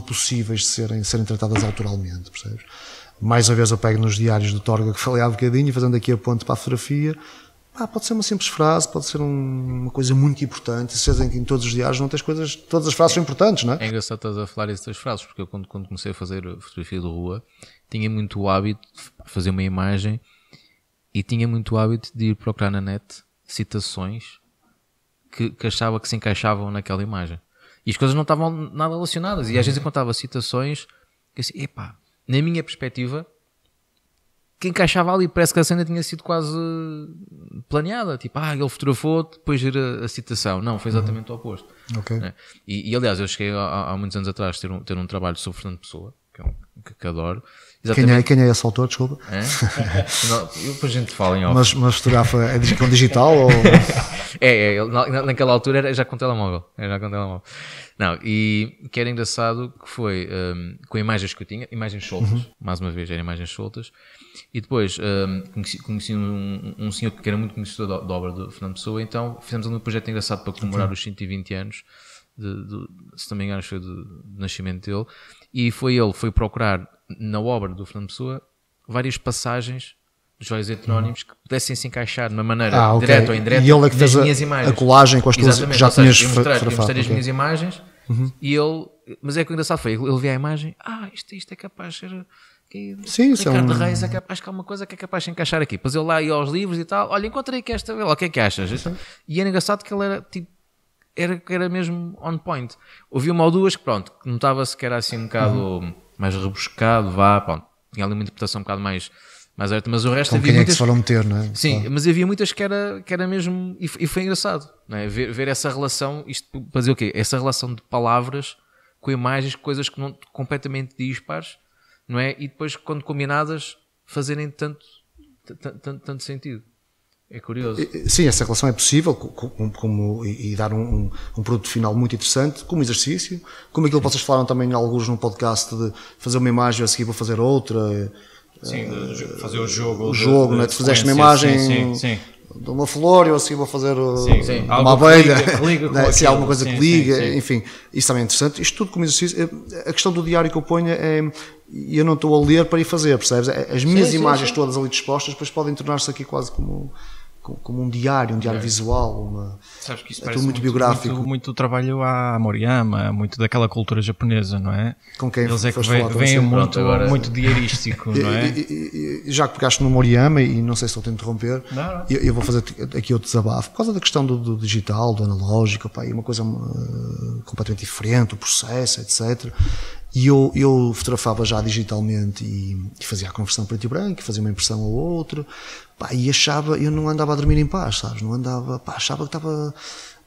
possíveis de serem tratadas autoralmente, percebes? Mais uma vez eu pego nos diários do Torga que falei há bocadinho, fazendo aqui a ponte para a fotografia. Pode ser uma simples frase, pode ser uma coisa muito importante. Se em todos os diários não tens coisas, todas as frases são importantes, não é? É engraçado estás a falar essas frases, porque eu quando comecei a fazer fotografia de rua, tinha muito o hábito de fazer uma imagem e tinha muito o hábito de ir procurar na net citações que achava que se encaixavam naquela imagem. E as coisas não estavam nada relacionadas. E às vezes encontrava citações que assim, na minha perspectiva, que encaixava ali, parece que a cena tinha sido quase planeada, tipo, ele fotografou, depois gira a citação. Não, foi exatamente o oposto. Okay. Né? E aliás, eu cheguei há muitos anos atrás ter um trabalho sobre Fernando Pessoa, que adoro. Quem é esse autor, desculpa? Não, depois a gente fala em off. Mas fotografa com digital ou... naquela altura era já com telemóvel. Não, e que era engraçado que foi com imagens que eu tinha, imagens soltas, mais uma vez eram imagens soltas, e depois conheci um senhor que era muito conhecedor da obra de Fernando Pessoa, então fizemos um projeto engraçado para comemorar os 120 anos, se não me engano foi do nascimento dele, e ele foi procurar na obra do Fernando Pessoa várias passagens dos joias heterónimos que pudessem se encaixar de uma maneira direta ou indireta e ele é que nas fez minhas imagens. A colagem com as tuas que já tinhas mostrei as minhas imagens e mas é que o engraçado foi, ele vê a imagem, isto é capaz de ser Ricardo Reis, acho que há uma coisa que é capaz de encaixar aqui. Depois ele lá ia aos livros e tal, olha, encontrei aqui esta, o que é que achas? E era engraçado que ele era tipo, era mesmo on point. Ouvi uma ou duas que pronto, que notava-se que era assim um bocado mais rebuscado, pronto, tinha ali uma interpretação um bocado mais aberta, mas o resto havia muitas... é que se foram meter, não é? Sim, claro. Mas havia muitas que era mesmo, e foi engraçado, não é? Ver essa relação, isto para dizer o quê? Essa relação de palavras com imagens, coisas que não completamente dispares, não é? E depois quando combinadas fazerem tanto sentido. É curioso. Sim, essa relação é possível e dar um produto final muito interessante, como exercício, como aquilo que vocês falaram também alguns num podcast de fazer uma imagem e a seguir vou fazer outra. Sim, de fazer o jogo. O jogo, né? Tu fizeste uma imagem de uma flor e eu a seguir vou fazer uma abelha, né? Se há alguma coisa que liga, enfim, isso também é interessante. Isto tudo como exercício. A questão do diário que eu ponho é, e eu não estou a ler para ir fazer, percebes? As minhas imagens todas ali dispostas depois podem tornar-se aqui quase como um diário visual, Sabes que isso parece muito biográfico. Muito trabalho à Moriyama, muito daquela cultura japonesa, não é? Com quem eles é que vêm muito diarístico, não é? Já que pegaste no Moriyama, e não sei se estou a te interromper, eu vou fazer aqui outro desabafo, por causa da questão do digital, do analógico, é uma coisa completamente diferente, o processo, etc. E eu fotografava já digitalmente e fazia a conversão preto e branco, fazia uma impressão ou outra, e eu não andava a dormir em paz, sabes? Não andava, achava que estava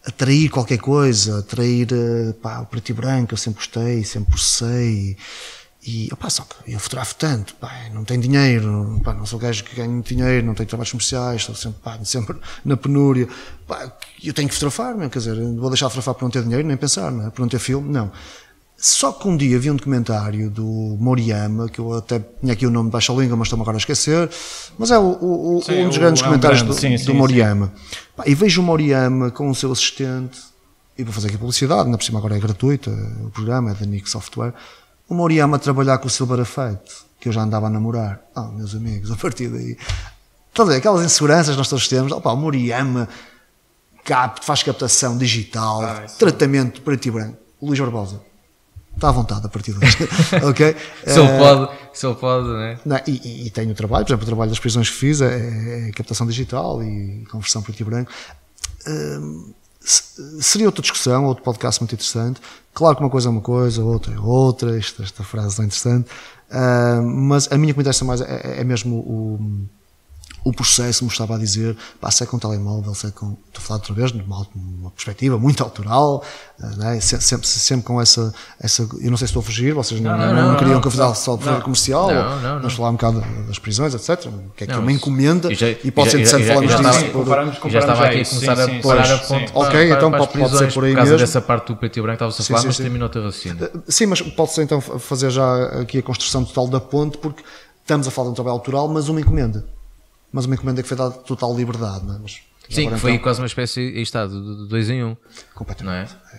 a trair qualquer coisa, a trair o preto e branco, eu sempre gostei, sempre processei. Só que eu fotografo tanto, não tenho dinheiro, não sou gajo que ganho muito dinheiro, não tenho trabalhos comerciais, estou sempre na penúria, eu tenho que fotografar, quer dizer, vou deixar de fotografar por não ter dinheiro, nem pensar, não é? Por não ter filme, não. Só que um dia vi um documentário do Moriyama, que eu até tinha aqui o nome de baixa língua, mas estou-me agora a esquecer, mas é um dos grandes documentários do Moriyama. E vejo o Moriyama com o seu assistente, e vou fazer aqui publicidade, ainda por cima agora é gratuito, o programa é da Nick Software, o Moriyama a trabalhar com o Silver Effect, que eu já andava a namorar. Meus amigos, a partir daí, todas aquelas inseguranças que nós todos temos, o Moriyama faz captação digital, tratamento preto e branco, Luís Barbosa. Está à vontade a partir disto, ok? Se ele pode, né? E tenho trabalho, por exemplo, o trabalho das prisões que fiz é captação digital e conversão preto e branco. Seria outra discussão, outro podcast muito interessante. Claro que uma coisa é uma coisa, outra é outra, esta frase é interessante, mas a minha que me interessa mais é mesmo o processo, como estava a dizer, se é com telemóvel, se é com, estou a falar outra vez, numa perspectiva muito autoral, né? sempre com essa, eu não sei se estou a fugir, vocês não queriam que eu fizesse só de comercial, vamos falar um bocado das prisões, etc. Que é que é uma encomenda, e pode ser interessante falarmos disso. Já estava aqui a começar a parar a ponto. Ok, então pode ser por aí mesmo. Por causa dessa parte do preto e branco, estava-se a falar, mas terminou o teu raciocínio. Sim, mas pode-se então fazer já aqui a construção total da ponte, porque estamos a falar de um trabalho autoral, mas uma encomenda. Mas uma encomenda que foi dada total liberdade, não é? Sim, foi então, quase uma espécie, aí está, de 2 em 1. Completamente. Não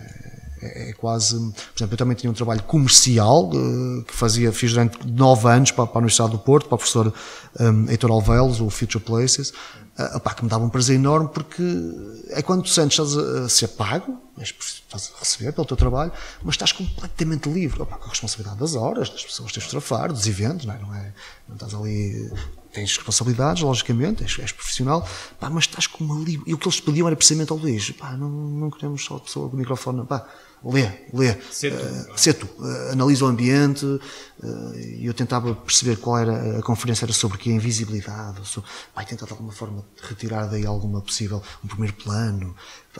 é? É quase, por exemplo, eu também tinha um trabalho comercial que fiz durante 9 anos para a Universidade do Porto, para o professor Heitor Alvelos, o Future Places, que me dava um prazer enorme, porque é quando tu sentes a ser pago, estás a receber pelo teu trabalho, mas estás completamente livre, com a responsabilidade das horas, das pessoas que tens de fotografar, dos eventos, não estás ali, tens responsabilidades, logicamente, és profissional, mas estás com uma livre, e o que eles pediam era precisamente ao Luís, não queremos só a pessoa com o microfone, lê, ser tu, analisa o ambiente, e eu tentava perceber qual era, a conferência era sobre que a invisibilidade, tentar de alguma forma retirar daí alguma possível, um primeiro plano,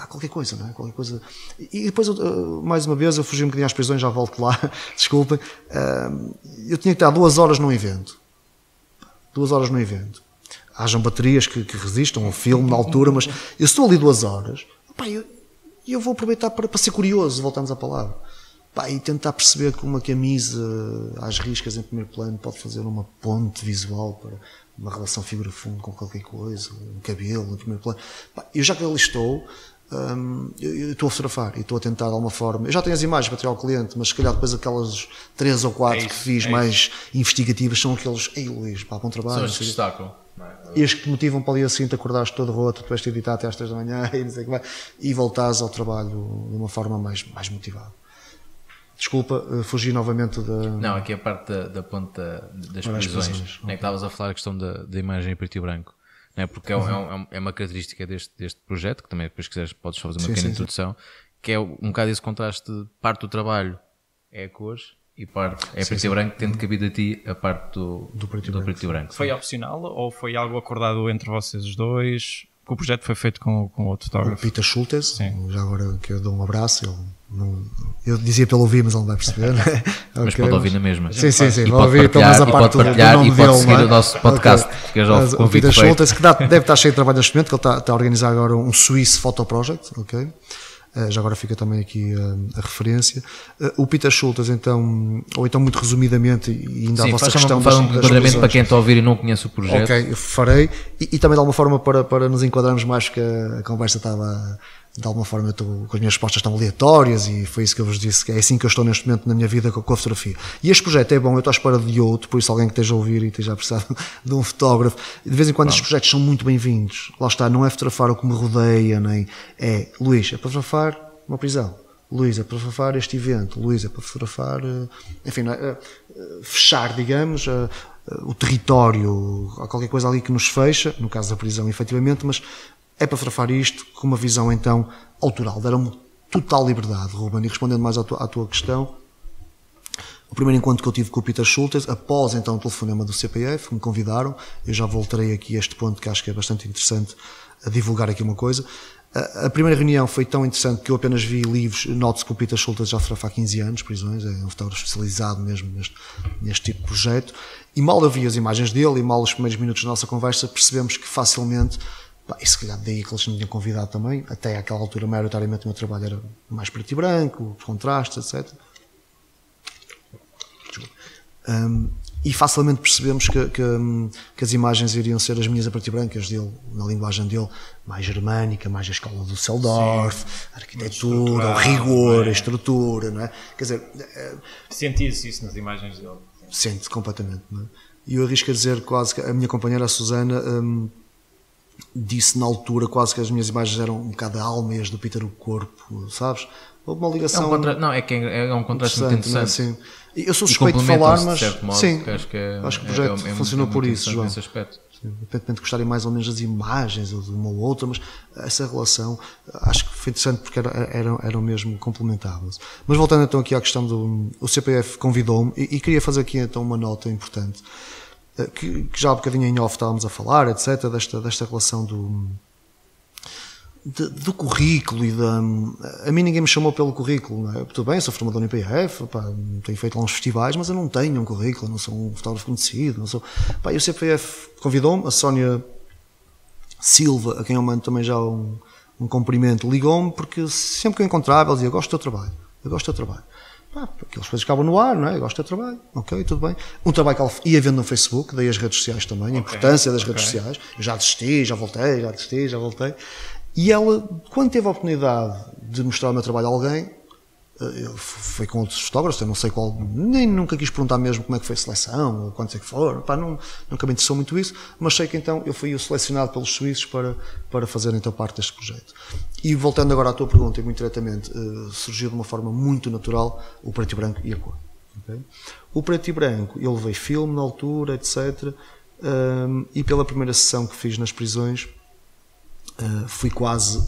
qualquer coisa, não é? Qualquer coisa. E depois, mais uma vez, eu fugi um bocadinho às prisões, já volto lá, desculpem, eu tinha que estar 2 horas num evento. 2 horas no evento. Hajam baterias que resistam ao filme na altura, mas eu estou ali 2 horas, eu vou aproveitar para ser curioso, voltamos à palavra, e tentar perceber como uma camisa às riscas em primeiro plano pode fazer uma ponte visual para uma relação figura-fundo com qualquer coisa, um cabelo em primeiro plano. Eu já que ali estou, eu estou a fotografar e estou a tentar de alguma forma, eu já tenho as imagens para tirar ao cliente, mas se calhar depois aquelas 3 ou 4 que fiz mais investigativas são aqueles, Luís, bom trabalho. São os que destacam. E as que te motivam para o dia seguinte acordares todo roto, tu vais te editar até às 3 da manhã e não sei o que vai, e voltares ao trabalho de uma forma mais motivada. Desculpa, fugi novamente da... Não, aqui a parte da ponta das prisões. Que estavas a falar a questão da imagem em preto e branco. Não é? Porque é uma característica deste projeto, que também depois quiseres podes fazer uma pequena introdução, que é um bocado esse contraste de parte do trabalho é a cores e parte é preto e branco, tendo cabido a ti a parte do preto e branco. Foi opcional ou foi algo acordado entre vocês os dois? Que o projeto foi feito com outro fotógrafo? O Peter Schultes, já agora que eu dou um abraço, ele Eu dizia pelo ouvir, mas ele não vai perceber. Mas pode ouvir na mesma. Sim, E vai ouvir pelo menos a parte do nome e pode dele, seguir não é? o nosso podcast. Fica já o convite Peter feito. Schultes, que deve estar cheio de trabalho neste momento, que ele está a organizar agora um Swiss Photo Project, ok? Já agora fica também aqui a referência. O Peter Schultes, então, ou então muito resumidamente, e ainda Sim, a vossa faz questão um das enquadramento soluções. para quem está a ouvir e não conhece o projeto. Ok, eu farei. E também de alguma forma para nos enquadrarmos mais, porque a conversa estava, de alguma forma, com as minhas respostas estão aleatórias e foi isso que eu vos disse, que é assim que eu estou neste momento na minha vida com a fotografia. E este projeto é bom, eu estou à espera de outro, por isso alguém que esteja a ouvir e esteja a precisar de um fotógrafo. De vez em quando estes projetos são muito bem-vindos. Lá está, não é fotografar o que me rodeia, nem é, Luís, é para fotografar uma prisão. Luís, é para fotografar este evento. Luís, é para fotografar, enfim, fechar, digamos, o território, qualquer coisa ali que nos fecha, no caso da prisão, efetivamente, mas é para fotografar isto com uma visão, então, autoral. Deram-me total liberdade, Ruben. E respondendo mais à tua questão, o primeiro encontro que eu tive com o Peter Schultes, após, então, o telefonema do CPF, me convidaram, eu já voltarei aqui a este ponto que acho que é bastante interessante a divulgar aqui uma coisa. A primeira reunião foi tão interessante que eu apenas vi livros. Note-se que o Peter Schultes já fotografa há 15 anos, prisões, é um fotógrafo especializado mesmo neste tipo de projeto. E mal eu vi as imagens dele e mal os primeiros minutos da nossa conversa, percebemos que facilmente, e se calhar daí que eles me tinham convidado também, até àquela altura, maioritariamente o meu trabalho era mais preto e branco, contrastes, etc. E facilmente percebemos que as imagens iriam ser as minhas a preto e brancas dele, na linguagem dele, mais germânica, mais a escola do Seldorf, a arquitetura, o rigor, a estrutura, não é? Quer dizer, Sentia-se isso nas imagens dele. sente completamente, não é? E eu arrisco a dizer quase que a minha companheira, a Susana, disse na altura quase que as minhas imagens eram um bocado a alma e as do Peter o corpo, sabes? Houve uma ligação. É um contraste muito interessante. Não é? Sim. Eu sou suspeito de falar, mas sim, acho que o projeto funcionou por isso, João. Nesse aspecto. Independentemente de gostarem mais ou menos das imagens ou de uma ou outra, mas essa relação acho que foi interessante porque eram mesmo complementáveis. Mas voltando então aqui à questão o CPF convidou-me e queria fazer aqui então uma nota importante que já há bocadinho em off estávamos a falar, etc, desta relação do currículo e a mim ninguém me chamou pelo currículo, não é? Tudo bem, sou formador no IPF, tenho feito lá uns festivais, mas eu não tenho um currículo, não sou um fotógrafo conhecido, não sou. E o CPF convidou-me, a Sónia Silva, a quem eu mando também já um cumprimento, ligou-me porque sempre que eu encontrava, ela dizia: eu gosto do teu trabalho, eu gosto do teu trabalho. Aquelas coisas acabam no ar, não é? Eu gosto do teu trabalho, ok, tudo bem. Um trabalho que ela ia vendo no Facebook, daí as redes sociais também, a importância das redes sociais. Eu já desisti, já voltei, já voltei. E ela, quando teve a oportunidade de mostrar o meu trabalho a alguém, foi com outros fotógrafos, eu não sei qual, nem nunca quis perguntar mesmo como é que foi a seleção, ou quantos é que foram, nunca me interessou muito isso, mas sei que então eu fui selecionado pelos suíços para fazer então parte deste projeto. E voltando agora à tua pergunta, e muito diretamente, surgiu de uma forma muito natural o preto e branco e a cor. Okay? O preto e branco, eu levei filme na altura, etc. E pela primeira sessão que fiz nas prisões, fui quase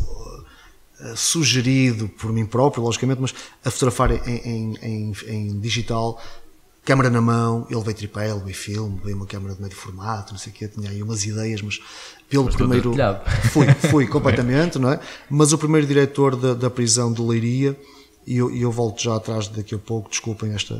sugerido por mim próprio, logicamente, mas a fotografar em digital, câmera na mão. Eu levei tripé, levei filme, levei uma câmera de médio formato, não sei o quê, tinha aí umas ideias, mas pelo primeiro fui completamente, não é? Mas o primeiro diretor da prisão de Leiria, e eu volto já atrás daqui a pouco, desculpem esta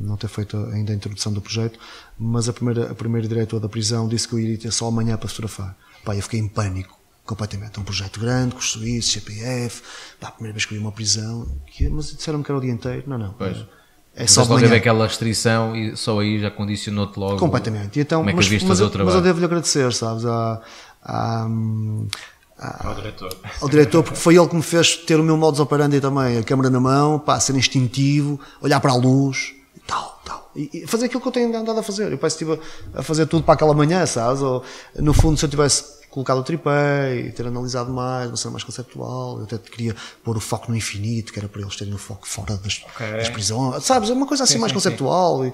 não ter feito ainda a introdução do projeto, mas a primeira diretora da prisão disse que eu iria ter só amanhã para fotografar. Eu fiquei em pânico completamente. Um projeto grande, com os suíços, CPF, a primeira vez que eu vi uma prisão, mas disseram-me que era o dia inteiro. Não. Pois. É só de manhã. Aquela restrição e só aí já condicionou-te logo. Completamente. E então, como é que viste fazer o trabalho? Mas eu devo-lhe agradecer, sabes, ao diretor, porque foi ele que me fez ter o meu modus operandi também, a câmera na mão, ser instintivo, olhar para a luz, tal. E fazer aquilo que eu tenho andado a fazer. Eu parece que estive a fazer tudo para aquela manhã, sabes? Ou, no fundo, se eu tivesse colocado o tripé e ter analisado mais, uma cena mais conceptual, eu até queria pôr o foco no infinito, que era para eles terem o foco fora das prisões, sabes? Uma coisa assim mais conceptual. E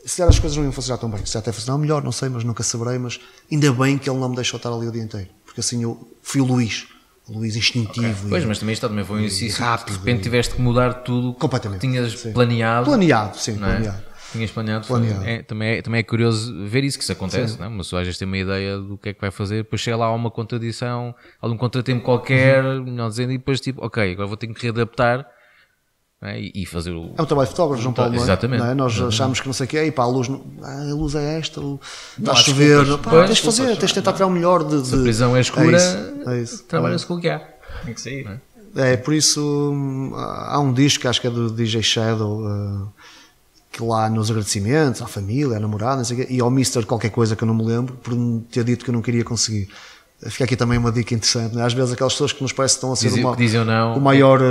se calhar as coisas não iam funcionar tão bem, se até funcionar melhor, não sei, mas nunca saberei. Mas ainda bem que ele não me deixou estar ali o dia inteiro, porque assim eu fui o Luís instintivo. Pois, mas também isto também foi um exercício rápido. De repente tiveste que mudar tudo completamente. Que tinhas planeado. Planeado. Tinhas planeado. Também é curioso ver isso, que isso acontece, não é? Uma pessoa às vezes tem uma ideia do que é que vai fazer, depois chega lá a uma contradição, algum contratempo qualquer, melhor dizendo, e depois tipo, ok, agora vou ter que readaptar não é? E fazer o... É um trabalho de fotógrafo, João Paulo, não é? Exatamente. Não é? Nós Exatamente. achamos que não sei o que é, e pá, a luz é esta, está a há chover, desculpas. pá, Pois, tens de fazer, tens de tentar tirar o melhor de... Se a prisão é escura, É isso. trabalha-se com o que há. Tem que sair. É, por isso há um disco que acho que é do DJ Shadow, que lá nos agradecimentos à família, à namorada, não sei o quê, e ao Mister qualquer coisa que eu não me lembro, por me ter dito que eu não queria conseguir. Fica aqui também uma dica interessante, não é? Às vezes aquelas pessoas que nos parecem que estão a ser Dizem não. o maior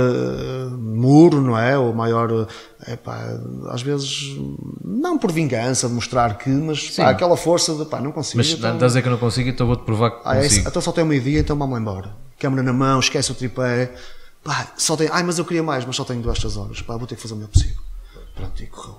muro, não é? O maior, às vezes, não por vingança, de mostrar que, mas pá, aquela força de pá, não consigo. Mas então, estás a dizer que eu não consigo, então vou-te provar que consigo. então só tem meio-dia, então vamos lá embora. Câmara na mão, esquece o tripé. Pá, só tem, mas eu queria mais, mas só tenho 2 horas. Pá, vou ter que fazer o melhor possível. Pronto, e correu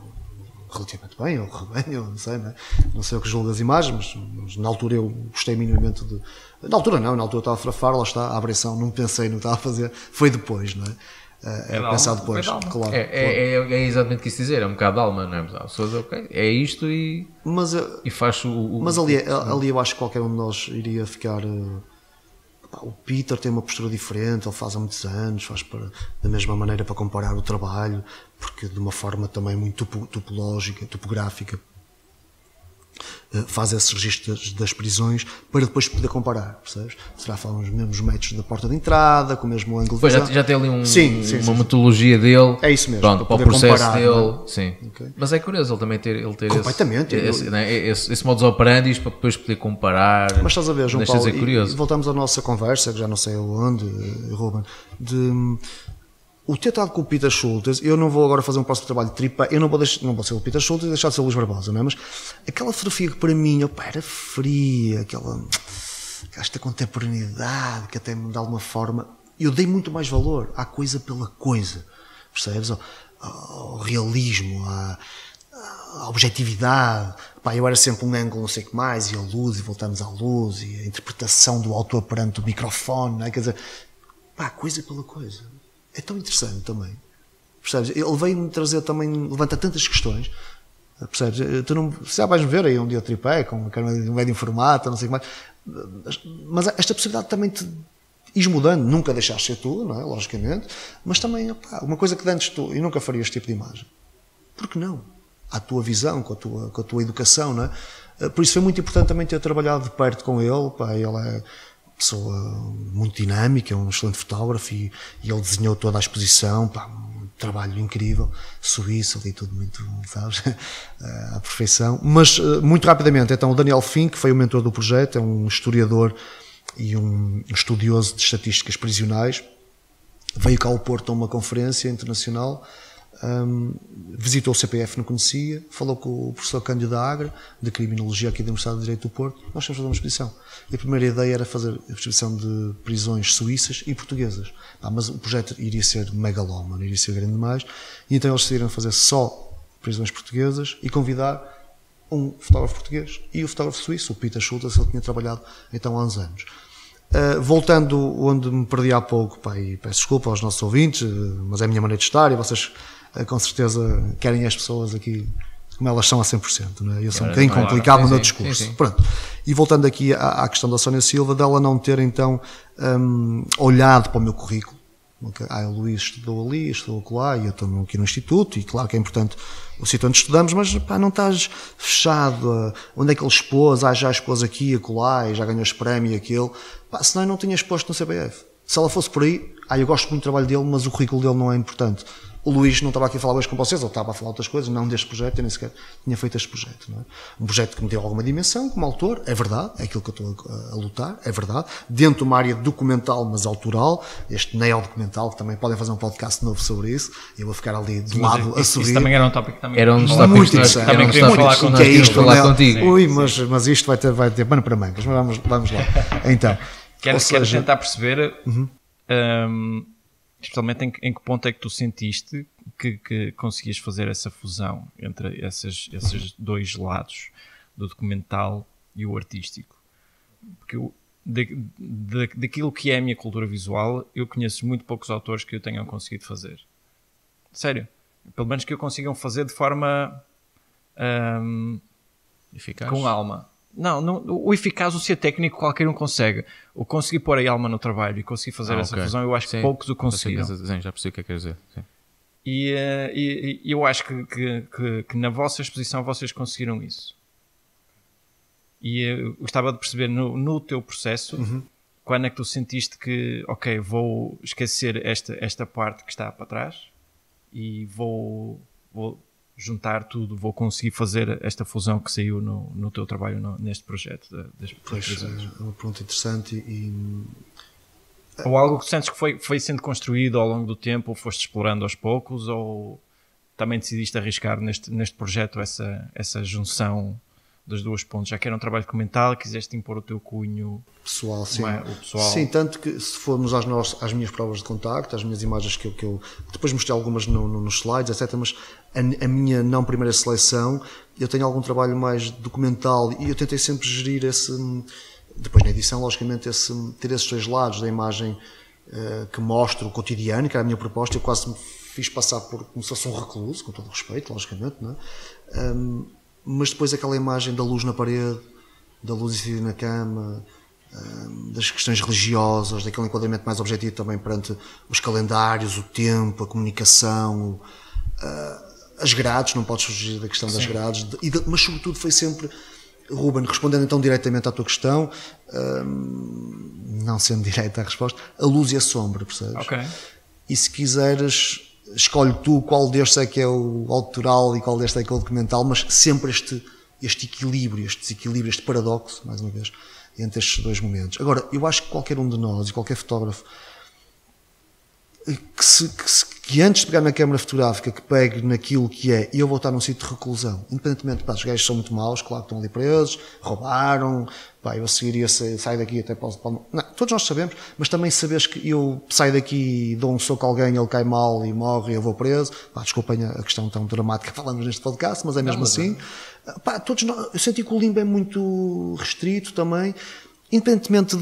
relativamente bem, ou correu bem, eu não sei, não é? Não sei o que julgo das imagens, mas na altura eu gostei minimamente de... Na altura não, na altura estava a frafar, lá está, a abração, não pensei no que estava a fazer, foi depois, não é? Pensar depois, claro. É exatamente o que quis dizer, é um bocado de alma, não é? As pessoas, ok, é isto e faz Mas ali eu acho que qualquer um de nós iria ficar... o Peter tem uma postura diferente, ele faz há muitos anos, faz da mesma maneira para comparar o trabalho, porque de uma forma também muito topológica, topográfica, faz esses registros das prisões para depois poder comparar, percebes? Será falar os mesmos metros da porta de entrada, com o mesmo ângulo de visão. Já tem ali uma metodologia dele. É isso mesmo. Pronto, para o processo comparar, dele. É? Sim. Okay. Mas é curioso ele também ter completamente, esse modus operandi para depois poder comparar. Mas estás a ver, João Paulo, curioso. E voltamos à nossa conversa, que já não sei onde, Ruben, o ter estado com o Peter Schultz, eu não vou agora fazer um próximo trabalho de tripa, eu não vou ser o Peter Schultz e deixar de ser o Luís Barbosa, não é? Mas aquela fotografia que para mim, opa, era fria, esta contemporaneidade que até me dá alguma forma, eu dei muito mais valor à coisa pela coisa, percebes? Ao realismo, à objetividade. Pá, eu era sempre um ângulo não sei o que mais, e a luz, e voltamos à luz, e a interpretação do autor perante o microfone, não é? Quer dizer, pá, coisa pela coisa. É tão interessante também, percebes? Ele veio-me trazer também, levanta tantas questões, percebes? Tu não, já vais-me ver aí um dia tripé, com um médio formato, não sei o que mais, mas esta possibilidade também te ires mudando, nunca deixaste ser tu, não é? Logicamente, mas também, opá, uma coisa que antes tu, e nunca farias este tipo de imagem, por que não? À tua visão, com a tua educação, não é? Por isso foi muito importante também ter trabalhado de perto com ele, pá, ele é pessoa muito dinâmica, é um excelente fotógrafo e ele desenhou toda a exposição, pá, um trabalho incrível, suíço ali, tudo muito, sabes, à perfeição. Mas, muito rapidamente, então o Daniel Fink, que foi o mentor do projeto, é um historiador e um estudioso de estatísticas prisionais, veio cá ao Porto a uma conferência internacional, visitou o CPF, não conhecia, falou com o professor Cândido da Agra, de Criminologia aqui da Universidade de Direito do Porto. Nós fomos fazer uma exposição. E a primeira ideia era fazer a exposição de prisões suíças e portuguesas. Mas o projeto iria ser megalómano, iria ser grande demais. E então eles decidiram fazer só prisões portuguesas e convidar um fotógrafo português e o fotógrafo suíço, o Peter Schultz, ele tinha trabalhado então há uns anos. Voltando onde me perdi há pouco, pá, e peço desculpa aos nossos ouvintes, mas é a minha maneira de estar e vocês com certeza querem as pessoas aqui como elas são a 100%, não é? Eu sou um bocadinho complicado no meu discurso. Sim. Pronto. E voltando aqui à questão da Sónia Silva, dela não ter então olhado para o meu currículo. Okay? O Luís estudou ali, estudou lá, e eu estou aqui no Instituto, e claro que é importante o sítio onde estudamos, mas pá, não estás fechado onde é que ele expôs, já expôs aqui, acolá, e já ganhou este prémio e aquele, pá, senão eu não tinha exposto no CPF. Se ela fosse por aí, eu gosto muito do trabalho dele, mas o currículo dele não é importante. O Luís não estava aqui a falar hoje com vocês, ele estava a falar outras coisas, não deste projeto, eu nem sequer tinha feito este projeto. Não é? Um projeto que me deu alguma dimensão como autor, é verdade, é aquilo que eu estou a lutar, é verdade, dentro de uma área documental, mas autoral, este neo-documental, que também podem fazer um podcast novo sobre isso, e eu vou ficar ali de lado a subir. Isso também era um tópico que também era um dos tópicos que nós também queria falar contigo. Ui, mas isto vai ter pano para mangas, mas vamos lá. Então, quero tentar perceber... especialmente em que ponto é que tu sentiste que conseguias fazer essa fusão entre esses dois lados, do documental e o artístico? Porque daquilo que é a minha cultura visual, eu conheço muito poucos autores que eu tenham conseguido fazer. Sério. Pelo menos que eu consigam fazer de forma eficaz, com alma. Não, o eficaz, o ser técnico, qualquer um consegue. O conseguir pôr a alma no trabalho e conseguir fazer essa fusão, eu acho que poucos o conseguiram. Sim, já percebi o que é que quer dizer. Sim. E eu acho que na vossa exposição vocês conseguiram isso. E eu gostava de perceber no teu processo, quando é que tu sentiste que, ok, vou esquecer esta parte que está para trás e vou juntar tudo, vou conseguir fazer esta fusão que saiu no teu trabalho neste projeto. Pois, é uma pergunta interessante ou algo que sentes que foi sendo construído ao longo do tempo, ou foste explorando aos poucos, ou também decidiste arriscar neste projeto essa junção das duas pontes, já que era um trabalho documental, quiseste impor o teu cunho pessoal, sim. O pessoal. Sim, tanto que se formos às minhas provas de contacto, às minhas imagens que eu depois mostrei algumas nos slides, etc, mas a minha não primeira seleção, eu tenho algum trabalho mais documental e eu tentei sempre gerir depois na edição, logicamente, ter esses dois lados da imagem que mostra o cotidiano, que era a minha proposta. Eu quase me fiz passar como se fosse um recluso, com todo o respeito, logicamente, não é? Mas depois aquela imagem da luz na parede, da luz incidida na cama, das questões religiosas, daquele enquadramento mais objetivo também perante os calendários, o tempo, a comunicação, as grades, não podes fugir da questão das grades, mas sobretudo foi sempre, Ruben, respondendo então diretamente à tua questão, não sendo direta a resposta, a luz e a sombra, percebes? Okay. E se quiseres, escolhe tu qual destes é que é o autoral e qual destes é que é o documental, mas sempre este equilíbrio, este desequilíbrio, este paradoxo, mais uma vez, entre estes dois momentos. Agora, eu acho que qualquer um de nós e qualquer fotógrafo que antes de pegar na câmara fotográfica, que pegue naquilo que é, e eu vou estar num sítio de reclusão, independentemente, os gajos são muito maus, claro que estão ali presos, roubaram, eu a seguir saio daqui até posso... Não, todos nós sabemos, mas também sabes que eu saio daqui, dou um soco a alguém, ele cai mal e morre e eu vou preso. Desculpem a questão tão dramática que falamos neste podcast, mas é mesmo assim. Todos nós, eu senti que o limbo é muito restrito também, independentemente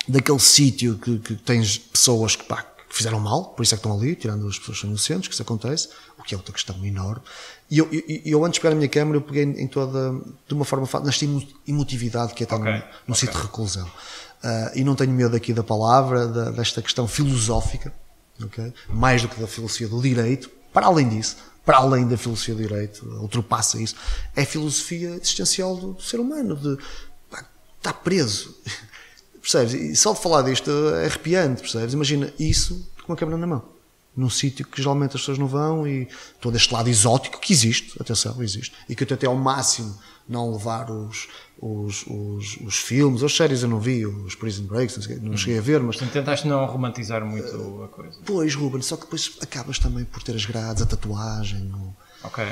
daquele sítio que tens pessoas que fizeram mal, por isso é que estão ali, tirando as pessoas que são inocentes, que isso acontece, o que é outra questão enorme. E eu antes de pegar a minha câmera, eu peguei de uma forma, nesta emotividade que é estar num sítio de reclusão. E não tenho medo aqui da palavra, desta questão filosófica, mais do que da filosofia do direito, para além disso, para além da filosofia do direito, ultrapassa isso, é a filosofia existencial do ser humano, de estar preso. Percebes? E só de falar disto é arrepiante, percebes? Imagina isso com a câmera na mão, num sítio que geralmente as pessoas não vão, e todo este lado exótico que existe, atenção, existe, e que eu tentei ao máximo não levar os filmes, as séries eu não vi, os Prison Breaks, não cheguei a ver, mas... Tentaste não romantizar muito a coisa. Pois, Ruben, só que depois acabas também por ter as grades, a tatuagem... Ok.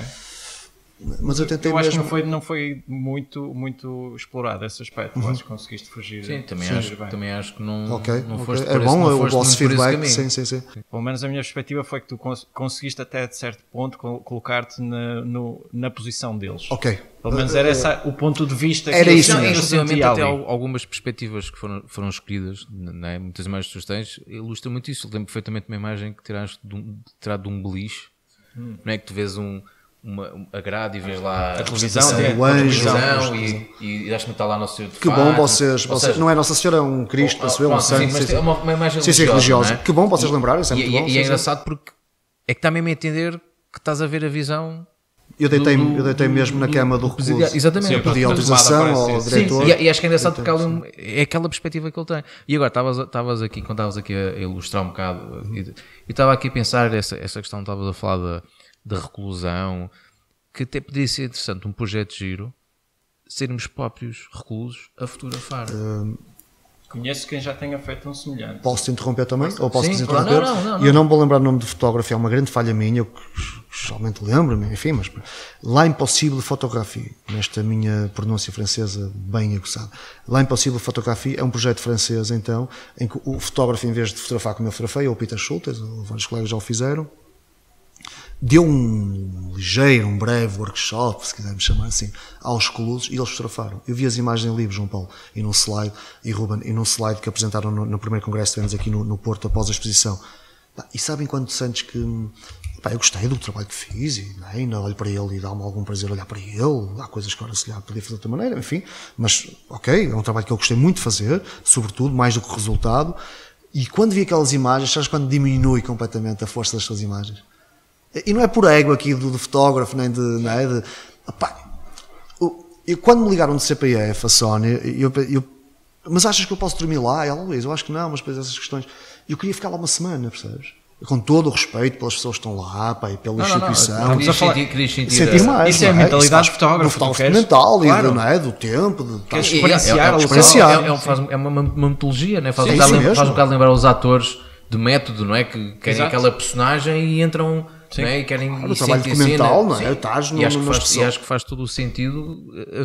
Mas eu tentei acho mesmo... que não foi muito explorado esse aspecto. Acho que conseguiste fugir. Sim, também acho que não foste é bom, o vosso feedback. Sim. Pelo menos a minha perspectiva foi que tu conseguiste até de certo ponto colocar-te na posição deles. Ok. Pelo menos era esse o ponto de vista. Era isso mesmo. Inclusivamente até algumas perspectivas que foram escolhidas, né? Muitas imagens que tu tens, ilustram muito isso. Eu lembro perfeitamente de uma imagem que tiraste tirado de um beliche. Não é que tu vês a grade e vês lá a televisão, o anjo, e acho que está lá no seu que bom vocês não é Nossa Senhora, é um Cristo, penso eu, sim, mas é uma imagem religiosa. Não é? Que bom vocês lembrarem, isso é muito bom. E é engraçado porque é que está mesmo a entender que estás a ver a visão. Eu deitei mesmo na cama do recluso. Exatamente. Eu pedi autorização ao diretor. E acho que é engraçado porque é aquela perspectiva que ele tem. E agora, estavas aqui, quando estavas aqui a ilustrar um bocado, e estava aqui a pensar essa questão, estavas a falar da reclusão, que até poderia ser interessante um projeto giro, sermos próprios reclusos a fotografar. Conheço quem já tenha feito um semelhante. Posso-te interromper também? Ou posso-te Sim, interromper? Não. Eu não me vou lembrar o nome do fotógrafo, é uma grande falha minha, eu geralmente lembro-me, enfim, mas L'Impossible Photographie, nesta minha pronúncia francesa bem aguçada. L'Impossible Photographie é um projeto francês, então, em que o fotógrafo, em vez de fotografar como eu fotografei, ou o Peter Schultes, ou vários colegas já o fizeram, deu um breve workshop, se quisermos chamar assim, aos reclusos, e eles fotografaram. Eu vi as imagens em livro, João Paulo, e num slide, e Ruben, e num slide que apresentaram no primeiro congresso que tivemos aqui no Porto após a exposição. E sabem quando sentes que eu gostei do trabalho que fiz, e ainda olho para ele e dá-me algum prazer olhar para ele, há coisas que agora se lhe podia fazer de outra maneira, enfim, mas ok, é um trabalho que eu gostei muito de fazer, sobretudo, mais do que o resultado. E quando vi aquelas imagens, sabes quando diminui completamente a força das tuas imagens? E não é por ego aqui do fotógrafo, nem de... Não é de opá, quando me ligaram de CPF, a Sony, mas achas que eu posso dormir lá? Ela, Luís, eu acho que não, mas depois essas questões... Eu queria ficar lá uma semana, percebes? Com todo o respeito pelas pessoas que estão lá, pá, e pela instituição. Querias sentir mais. Isso é a mentalidade de fotógrafo. Mental, claro. Não é? Do tempo. É uma metodologia, né? Faz um bocado lembrar os atores de método, não é? Que querem aquela personagem e entram... Né? E querem o trabalho documental, não é? E acho que faz todo o sentido a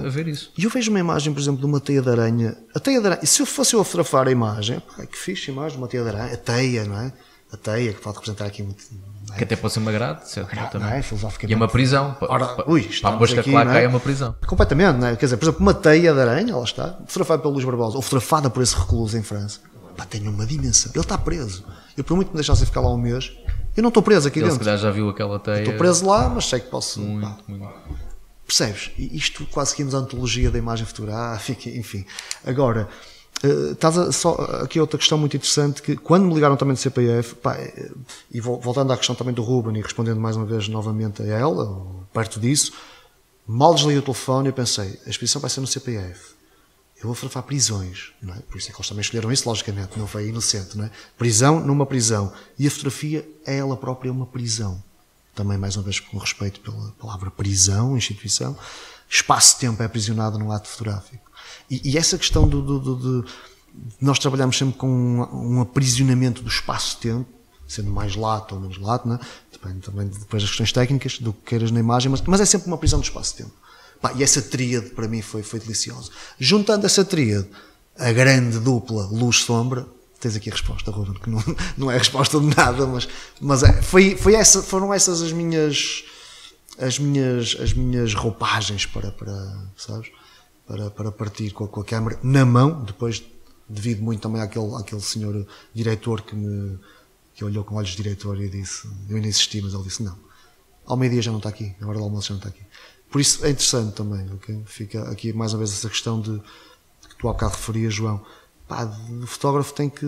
ver isso. E eu vejo uma imagem, por exemplo, de uma teia de aranha. A teia de aranha, se eu fosse eu a fotografar a imagem, que fixe imagem de uma teia de aranha, a teia, não é? A teia, que pode representar aqui muito. Que até pode ser uma grade, certo? Não é? Filosoficamente. E é uma prisão. Para a mosca que lá cai é uma prisão. Completamente, não é? Quer dizer, por exemplo, uma teia de aranha, lá está, fotografada pelo Luís Barbosa, ou fotografada por esse recluso em França, pá, tem uma dimensão. Ele está preso. Eu, por muito que me deixasse ficar lá um mês, eu não estou preso aqui dentro. Se calhar já viu aquela teia. Estou preso lá, mas sei que posso. Muito. Percebes? E isto quase que íamos à antologia da imagem fotográfica, enfim. Agora, só aqui outra questão muito interessante, que quando me ligaram também do CPF, pá, e voltando à questão também do Ruben e respondendo mais uma vez novamente a ela, perto disso, mal desliguei o telefone e pensei, a expedição vai ser no CPF. Eu vou fotografar prisões, não é? Por isso é que eles também escolheram isso, logicamente, não foi inocente, não é? Prisão numa prisão. E a fotografia é ela própria uma prisão. Também, mais uma vez, com respeito pela palavra prisão, instituição. Espaço-tempo é aprisionado no ato fotográfico. E essa questão de nós trabalhamos sempre com um aprisionamento do espaço-tempo, sendo mais lato ou menos lato, não é? Depende também depois das questões técnicas, do que queiras na imagem, mas é sempre uma prisão do espaço-tempo. Pá, e essa tríade para mim foi deliciosa. Juntando essa tríade, a grande dupla luz-sombra, tens aqui a resposta, Ruben, que não é a resposta de nada, mas foram essas as minhas roupagens para sabes? Para partir com a câmera na mão, depois devido muito também àquele senhor diretor que olhou com olhos de diretor e disse, eu ainda insisti, mas ele disse não, ao meio-dia já não está aqui, na hora do almoço já não está aqui. Por isso é interessante também, okay? Fica aqui mais uma vez essa questão que tu há bocado referias, João. Pá, o fotógrafo tem que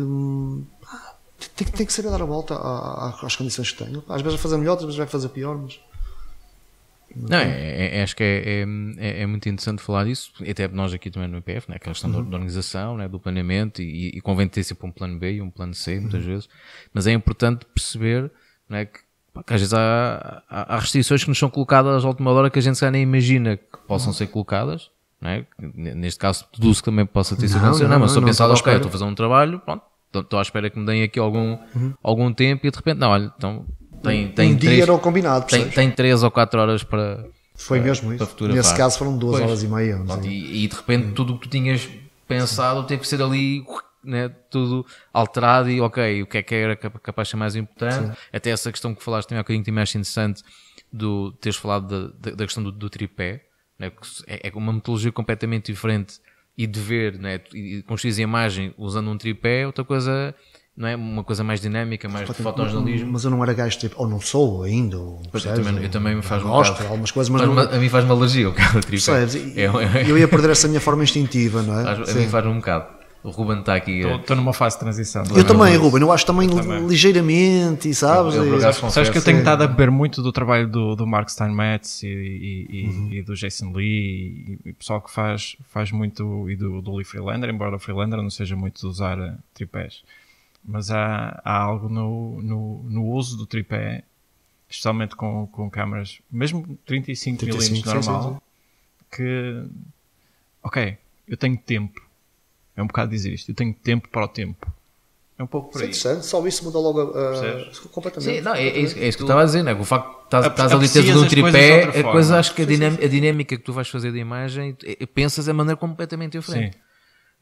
saber dar a volta às condições que tem. Às vezes vai fazer melhor, às vezes vai fazer pior, mas... Não, acho que é muito interessante falar disso, até nós aqui também no IPF, né? Aquela questão da organização, né? Do planeamento, e convém ter sempre um plano B e um plano C, muitas vezes, mas é importante perceber, né, que às vezes há restrições que nos são colocadas à última hora que a gente já nem imagina que possam ser colocadas, não é? Neste caso, tudo que também possa ter sido acontecido, mas estou a pensar, ok, estou a fazer um trabalho, pronto, estou à espera que me deem aqui algum tempo e de repente, não, olha, então tem dia era o combinado, tem 3 ou 4 horas para foi mesmo isso. Nesse caso foram 2 horas e meia. Pronto, e de repente tudo o que tu tinhas pensado teve que ser ali, né, tudo alterado e ok, o que era capaz de ser mais importante. Sim. Até essa questão que falaste também há um bocadinho mais interessante do teres falado da questão do tripé, né, é uma metodologia completamente diferente e de ver, né, e construir a imagem usando um tripé, outra coisa, não é? Uma coisa mais dinâmica, mais de fotojornalismo. Mas eu não era gajo de tripé, ou não sou ainda. Eu também me faz algumas coisas, mas a mim faz-me alergia o cara tripé. Eu ia perder essa minha forma instintiva, não é? A mim faz um bocado. O Ruben está aqui. Estou numa fase de transição. Eu também, Ruben. Eu acho também ligeiramente, sabes? Sabes que eu tenho estado a beber muito do trabalho do Mark Steinmetz e do Jason Lee e pessoal que faz muito, e do Lee Freelander, embora o Freelander não seja muito de usar tripés. Mas há algo no uso do tripé, especialmente com câmaras, mesmo 35mm normal, que, ok, eu tenho tempo. É um bocado dizer isto. Eu tenho tempo para o tempo. É um pouco por aí. Só isso muda logo completamente. Sim, não, é isso que eu estava a dizer, né? O facto de estás ali teres um tripé, a coisa, acho que a dinâmica que tu vais fazer da imagem, pensas de maneira completamente diferente.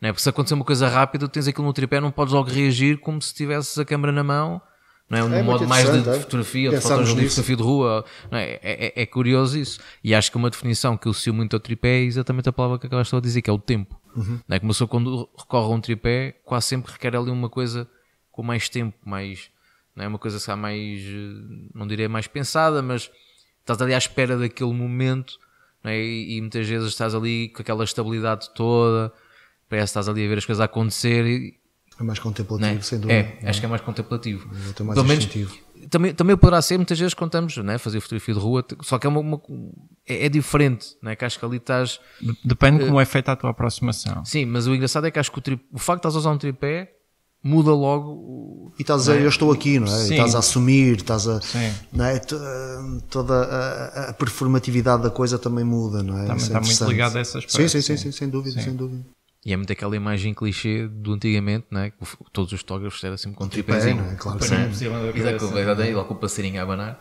Não é? Porque se acontecer uma coisa rápida, tu tens aquilo no tripé, não podes logo reagir como se tivesses a câmera na mão. Não é? Um modo mais de fotografia, de fotografia de rua. Não é? É curioso isso. E acho que uma definição que eu associo muito ao tripé é exatamente a palavra que acabaste de dizer, que é o tempo. Não é? Como eu sou, quando recorre a um tripé, quase sempre requer ali uma coisa com mais tempo, mais, não é? Uma coisa que mais, não diria mais pensada, mas estás ali à espera daquele momento, não é? E muitas vezes estás ali com aquela estabilidade toda, parece que estás ali a ver as coisas a acontecer É mais contemplativo, né? sem dúvida. Acho que é mais contemplativo. Tem mais Pelo menos, instintivo. também poderá ser, muitas vezes quando estamos, né, a fazer fotografia de rua, só que é diferente, né? Que acho que ali estás... Depende como é feita a tua aproximação. Sim, mas o engraçado é que acho que o facto de estás a usar um tripé muda logo... E estás a dizer, eu estou aqui, não é? Sim. Estás a assumir, estás a... Sim. Não é? Toda a performatividade da coisa também muda, não é? Também Isso é está muito interessante. ligado a esse aspecto. Sim, sem dúvida, sem dúvida. E é muito aquela imagem clichê do antigamente, né? Que todos os fotógrafos eram sempre com um Tripé, tripézinho. não é? Claro, Para sim. não é possível da cabeça. Exatamente, lá com o passarinho a abanar.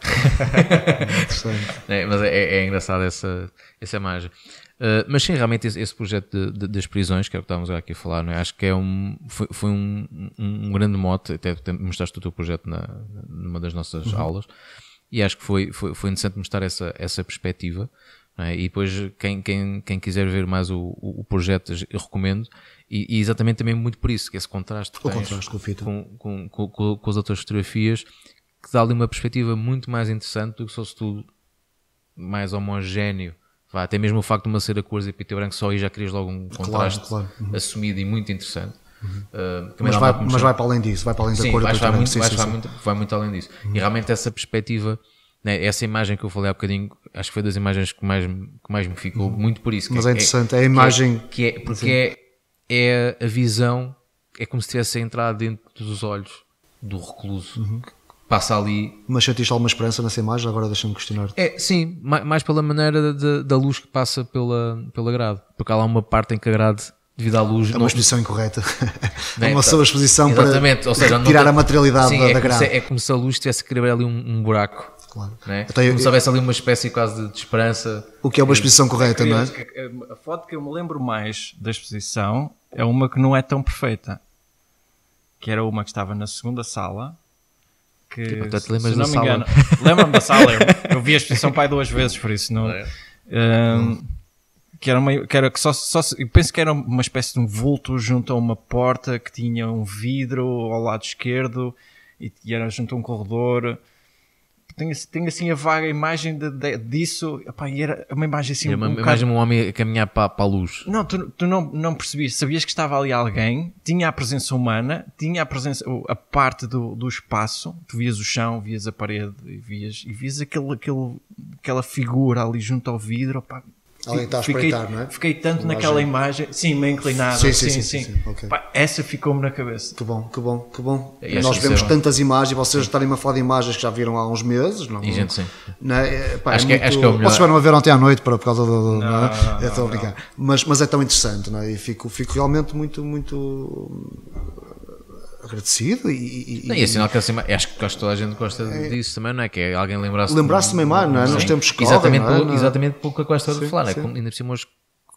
Interessante. Mas é engraçado essa imagem. Mas sim, realmente esse projeto das prisões, que é o que estávamos aqui a falar, não é? Acho que foi um grande mote. Até mostraste o teu projeto numa das nossas aulas, e acho que foi interessante mostrar essa perspectiva. Não é? E depois, quem quiser ver mais o projeto, eu recomendo. E exatamente também muito por isso, que esse contraste O contraste com a fita. com as outras fotografias, que dá ali uma perspectiva muito mais interessante do que se fosse tudo mais homogéneo. Até mesmo o facto de uma ser a cores e preto e branco, só aí já querias logo um contraste Claro. assumido e muito interessante. Mas vai para além disso, vai para além da Sim, cor e preto e branco. vai muito além disso. E realmente essa perspectiva, né, essa imagem que eu falei há bocadinho, acho que foi das imagens que mais me ficou, muito por isso. Mas é interessante, é a imagem... Porque é a visão, é como se tivesse entrado dentro dos olhos do recluso, que passa ali. Mas sentiste alguma esperança nessa imagem? Agora deixa-me questionar. Sim, mais pela maneira da luz que passa pela grade, porque há lá uma parte em que a grade, devido à luz... É uma exposição incorreta. Né? É uma sua exposição Exatamente. para Ou seja, tirar a materialidade da grade. É como se a luz tivesse que criar ali um buraco. Claro. Né? Então, como se houvesse ali uma espécie quase de esperança. O que é uma exposição correta, não é? A foto que eu me lembro mais da exposição é uma que não é tão perfeita. Que era uma que estava na segunda sala. Que, Portanto, se lembras não da me sala? engano, lembro-me da sala. Eu vi a exposição pai 2 vezes, por isso não. Que era que eu penso que era uma espécie de um vulto junto a uma porta que tinha um vidro ao lado esquerdo e era junto a um corredor. Tenho assim a vaga imagem disso. Epá, e era uma imagem assim. Era uma imagem de um homem a caminhar para a luz. Não, tu não percebias. Sabias que estava ali alguém, tinha a presença humana, tinha a parte do espaço. Tu vias o chão, vias a parede e vias aquela figura ali junto ao vidro. Opá, alguém está a espreitar, não é? Fiquei tanto naquela imagem, sim, meio inclinado. Sim. Okay. Pá, essa ficou-me na cabeça. Que bom. E Nós vemos tantas imagens, vocês estarem a falar de imagens que já viram há uns meses. Não, E gente, sim. Não é? Pá, Acho que é o melhor. Vocês estiveram a ver ontem à noite por causa do. Não, eu estou a brincar. Mas é tão interessante, não é? E fico realmente muito agradecido E é sinal que acho que toda a gente gosta disso também, não é? Que é alguém lembrar-se de uma imagem, não é? Nos tempos que exatamente, correm, exatamente pelo que eu gosto de falar, não é? Ainda por cima hoje,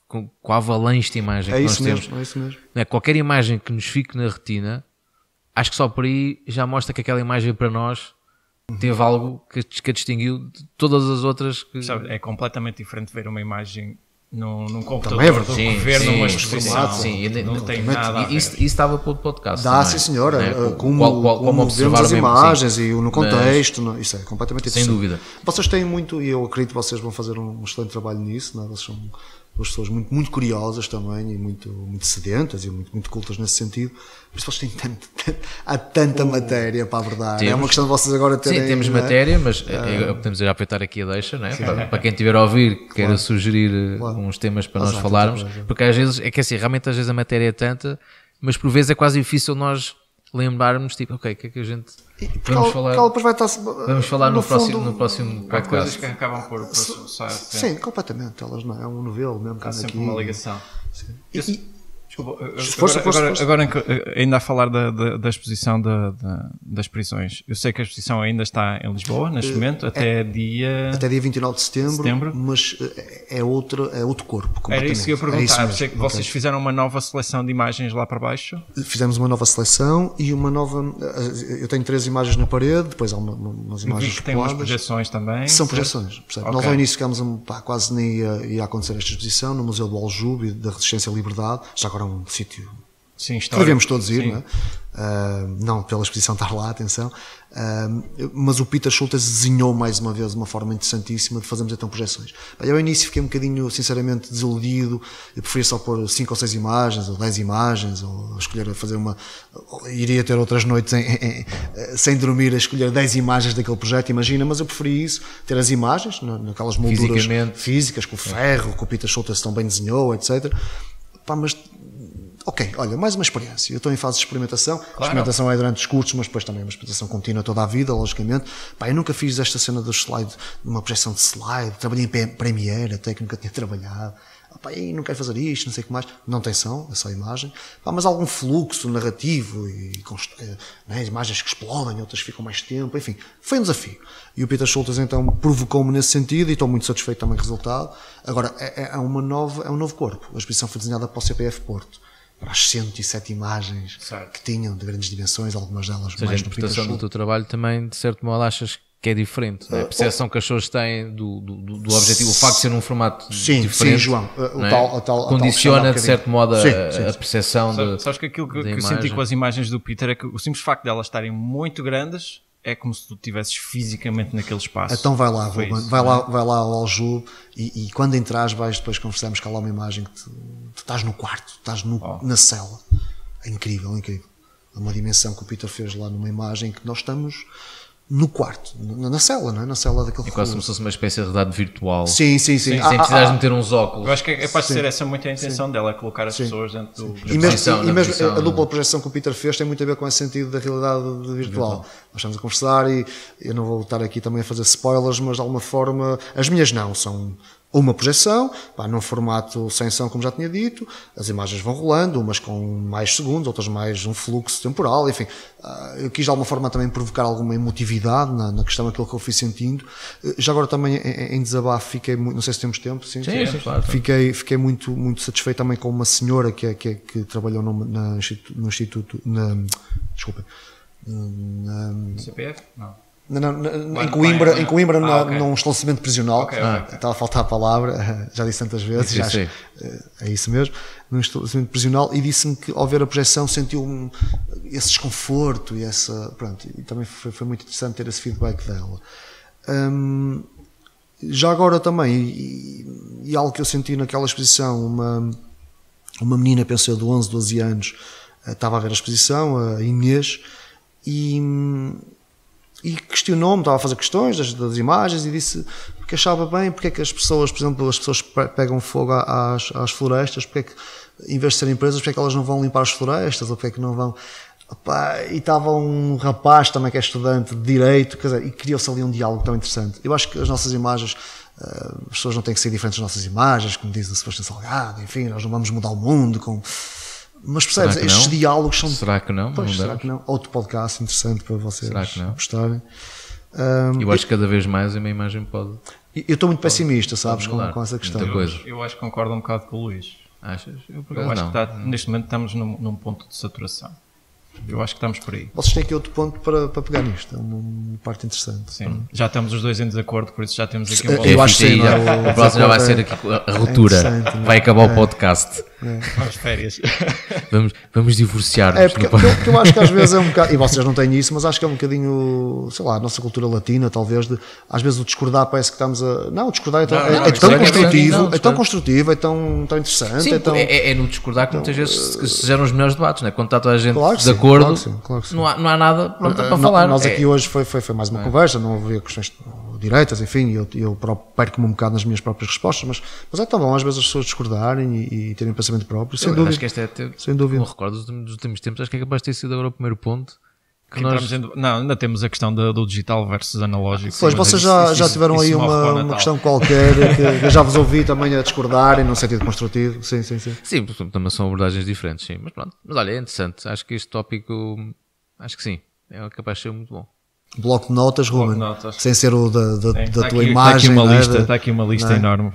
com a avalanche de imagem que nós temos, é isso mesmo. não é? Qualquer imagem que nos fique na retina, acho que só por aí já mostra que aquela imagem para nós teve algo que a distinguiu de todas as outras. Sabe, é completamente diferente ver uma imagem num computador Também é verdade. do que ver numa exposição. Sim, não tem nada a ver. Isso estava para o podcast. Dá, sim senhora, né? como observar vemos as mesmo, imagens sim. e no contexto, isso é completamente Sem interessante. dúvida. Vocês têm muito, e eu acredito que vocês vão fazer um excelente trabalho nisso, não é? Vocês são duas pessoas muito curiosas também e muito sedentas e muito cultas nesse sentido. Por isso vocês têm há tanta matéria para abordar. É uma questão de vocês agora terem... Sim, temos matéria, mas podemos já aproveitar aqui a deixa, né? Para quem estiver a ouvir, queira sugerir uns temas para nós falarmos, porque às vezes, é que assim, realmente às vezes a matéria é tanta, mas por vezes é quase difícil nós lembrarmos, tipo, ok, o que é que a gente... Vamos falar no próximo Há coisas podcast. que acabam por soar. Sim, completamente. Elas não é um novelo mesmo. Há sempre uma ligação. Desculpa, Força. agora ainda a falar da exposição das prisões. Eu sei que a exposição ainda está em Lisboa, neste momento, até dia 29 de setembro. Mas é outro corpo. Era isso que eu ia perguntar. Sei que vocês fizeram uma nova seleção de imagens lá para baixo? Fizemos uma nova seleção e uma nova... Eu tenho 3 imagens na parede, depois há umas imagens que tem umas projeções também. São projeções, percebe? Okay. Nós ao início ficámos quase nem ia acontecer esta exposição no Museu do Aljube da Resistência e Liberdade, já agora é um sítio que devemos todos ir, não é? Não pela exposição estar lá, atenção, Mas o Peter Schultes desenhou mais uma vez uma forma interessantíssima de fazermos então projeções. Eu ao início fiquei um bocadinho, sinceramente, desiludido. Eu preferia só pôr 5 ou 6 imagens, ou 10 imagens, ou escolher fazer iria ter outras noites sem dormir a escolher 10 imagens daquele projeto, imagina, mas eu preferi isso, ter as imagens, naquelas molduras físicas, com o ferro, que o Peter Schultes tão bem desenhou, etc. Mas ok, olha, mais uma experiência. Eu estou em fase de experimentação. Claro. A experimentação é durante os cursos, mas depois também é uma experimentação contínua toda a vida, logicamente. Eu nunca fiz esta cena dos slide, uma projeção de slide. Trabalhei em Premiere, até que nunca tinha trabalhado. E não quero fazer isto, não sei o que mais. Não tem som, é só imagem. Mas algum fluxo narrativo e imagens que explodem, outras ficam mais tempo. Enfim, foi um desafio. E o Peter Schultes então provocou-me nesse sentido e estou muito satisfeito também com o resultado. Agora, é um novo corpo. A exposição foi desenhada para o CPF Porto. Para as 107 imagens que tinham de grandes dimensões, algumas delas mais. A interpretação do teu trabalho também, de certo modo, achas que é diferente? A percepção que as pessoas têm do objetivo, o facto de ser num formato diferente. Sim, João. Condiciona, de certo modo, a percepção de. Sabes que aquilo que eu senti com as imagens do Peter é que o simples facto de elas estarem muito grandes é como se tu estivesses fisicamente naquele espaço. Então vai lá, vai lá ao Aljube e quando entras depois conversamos que há lá uma imagem que tu estás no quarto, estás na cela. É incrível, incrível. É uma dimensão que o Peter fez lá numa imagem que nós estamos no quarto, na cela, não é? Na cela daquele é quase como se fosse uma espécie de realidade virtual. Sim. Sem precisar de meter uns óculos. Eu acho que é para ser essa muito a intenção dela, é colocar as pessoas dentro do... E mesmo a dupla projeção que o Peter fez tem muito a ver com esse sentido da realidade virtual. Nós estamos a conversar e eu não vou estar aqui também a fazer spoilers, mas de alguma forma, as minhas não, são uma projeção, num formato sem som, como já tinha dito, as imagens vão rolando, umas com mais segundos, outras mais um fluxo temporal, enfim. Eu quis de alguma forma também provocar alguma emotividade na questão daquilo que eu fui sentindo. Já agora também em desabafo fiquei muito, não sei se temos tempo, sim, claro. Fiquei muito, muito satisfeito também com uma senhora que trabalhou no Instituto, desculpa, CPF? Não. Em Coimbra num estabelecimento prisional. Estava a faltar a palavra, já disse tantas vezes. É isso mesmo, num estabelecimento prisional, e disse-me que ao ver a projeção sentiu esse desconforto e também foi muito interessante ter esse feedback dela. Já agora também, e algo que eu senti naquela exposição, uma menina, penso eu, de 11, 12 anos, estava a ver a exposição, a Inês, e questionou-me, estava a fazer questões das imagens e disse que achava bem, porque é que as pessoas, por exemplo, as pessoas pegam fogo às florestas, porque é que, em vez de serem presas, porque é que elas não vão limpar as florestas, ou porque é que não vão... E estava um rapaz também que é estudante de Direito, quer dizer, e criou-se ali um diálogo tão interessante. Eu acho que as nossas imagens, as pessoas não têm que ser diferentes das nossas imagens, como diz o Sebastião Salgado, enfim, nós não vamos mudar o mundo com... Mas percebes, estes diálogos são... Será que não? Será que não? Outro podcast interessante para vocês gostarem. Eu acho que cada vez mais a minha imagem pode... Eu estou muito pessimista, sabes, com essa questão. Eu acho que concordo um bocado com o Luís. Achas? Eu acho que neste momento estamos num ponto de saturação. Eu acho que estamos por aí. Vocês têm aqui outro ponto para pegar nisto, é uma parte interessante. Sim, já estamos os dois em desacordo, por isso já temos aqui um bom... Eu acho que sim, o próximo já vai ser aqui a ruptura, vai acabar o podcast. Vamos férias. Vamos divorciar-nos. Porque eu acho que às vezes é um bocado, e vocês não têm isso, mas acho que é um bocadinho, sei lá, a nossa cultura latina, talvez, às vezes o discordar parece que estamos a... Não, o discordar é tão construtivo, é tão construtivo, é tão interessante. Sim, é no discordar que muitas vezes se geram os melhores debates, não é? Quando está toda a gente de acordo, claro que sim. Não há nada para falar. Nós aqui hoje foi mais uma conversa, não havia questões direitas, enfim, eu próprio perco-me um bocado nas minhas próprias respostas, mas é tão bom às vezes as pessoas discordarem e terem pensamento próprio, sem dúvida. Acho que este sem dúvida. Não recordo dos últimos tempos, acho que é capaz de ter sido agora o primeiro ponto. Não, ainda temos a questão do digital versus analógico. Pois, vocês já tiveram aí uma questão qualquer que eu já vos ouvi também a discordarem no sentido construtivo. Sim. Sim, também são abordagens diferentes, sim. Mas pronto, olha, é interessante. Acho que este tópico, acho que sim, é capaz de ser muito bom. Bloco de notas, Ruben, sem ser o da tua imagem. Está aqui uma lista enorme.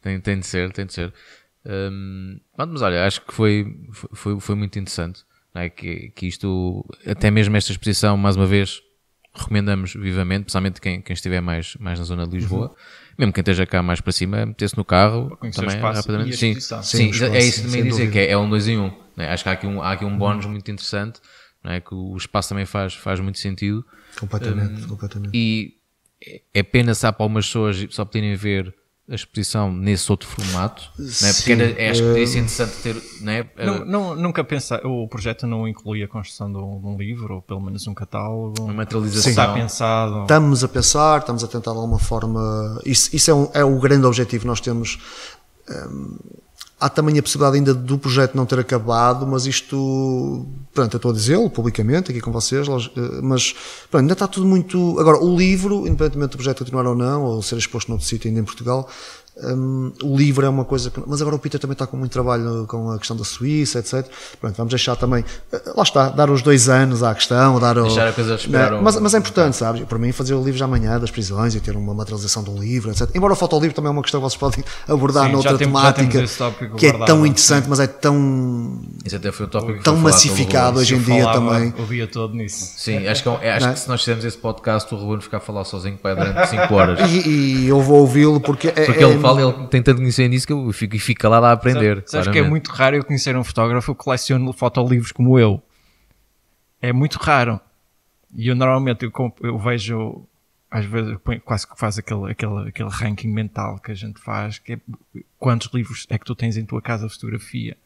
Tem de ser. Mas olha, acho que foi muito interessante. Não é? Que isto, até mesmo esta exposição, mais uma vez, recomendamos vivamente, principalmente quem estiver mais na zona de Lisboa, mesmo quem esteja cá mais para cima, meter-se no carro também rapidamente. Sim, é isso também dizer, que é um 2 em 1. Né? Acho que há aqui um bónus muito interessante, não é? Que o espaço também faz muito sentido. Completamente. E é pena se há para algumas pessoas só poderem ver a exposição nesse outro formato, não é? Porque acho que teria sido interessante ter, não é? Nunca pensar, o projeto não inclui a construção de um livro, ou pelo menos um catálogo. Uma materialização. Está pensado. Estamos a pensar, estamos a tentar de alguma forma. Isso é o grande objetivo que nós temos. Há também a possibilidade ainda do projeto não ter acabado, mas isto, pronto, eu estou a dizê-lo publicamente aqui com vocês, mas pronto, ainda está tudo muito. Agora, o livro, independentemente do projeto continuar ou não, ou ser exposto noutro sítio ainda em Portugal, o livro é uma coisa que. Mas agora o Peter também está com muito trabalho com a questão da Suíça, etc. Pronto, vamos deixar também. Lá está, dar os 2 anos à questão, deixar a coisa esperar. Mas é importante, sabes? Para mim, fazer o livro já amanhã das prisões e ter uma materialização de um livro, etc. Embora o fotolivro também é uma questão que vocês podem abordar noutra temática, que é tão interessante, mas é tão. Isso até foi um tópico tão massificado hoje em dia também. O dia todo nisso. Sim, acho que se nós fizermos esse podcast, o Ruben ficar a falar sozinho para durante 5 horas. E eu vou ouvi-lo porque ele tem tanto conhecimento nisso que eu fico lá a aprender. Sabes que é muito raro eu conhecer um fotógrafo que colecione fotolivros como eu. É muito raro. E eu normalmente eu vejo, às vezes quase que faz aquele ranking mental que a gente faz, que é quantos livros é que tu tens em tua casa de fotografia.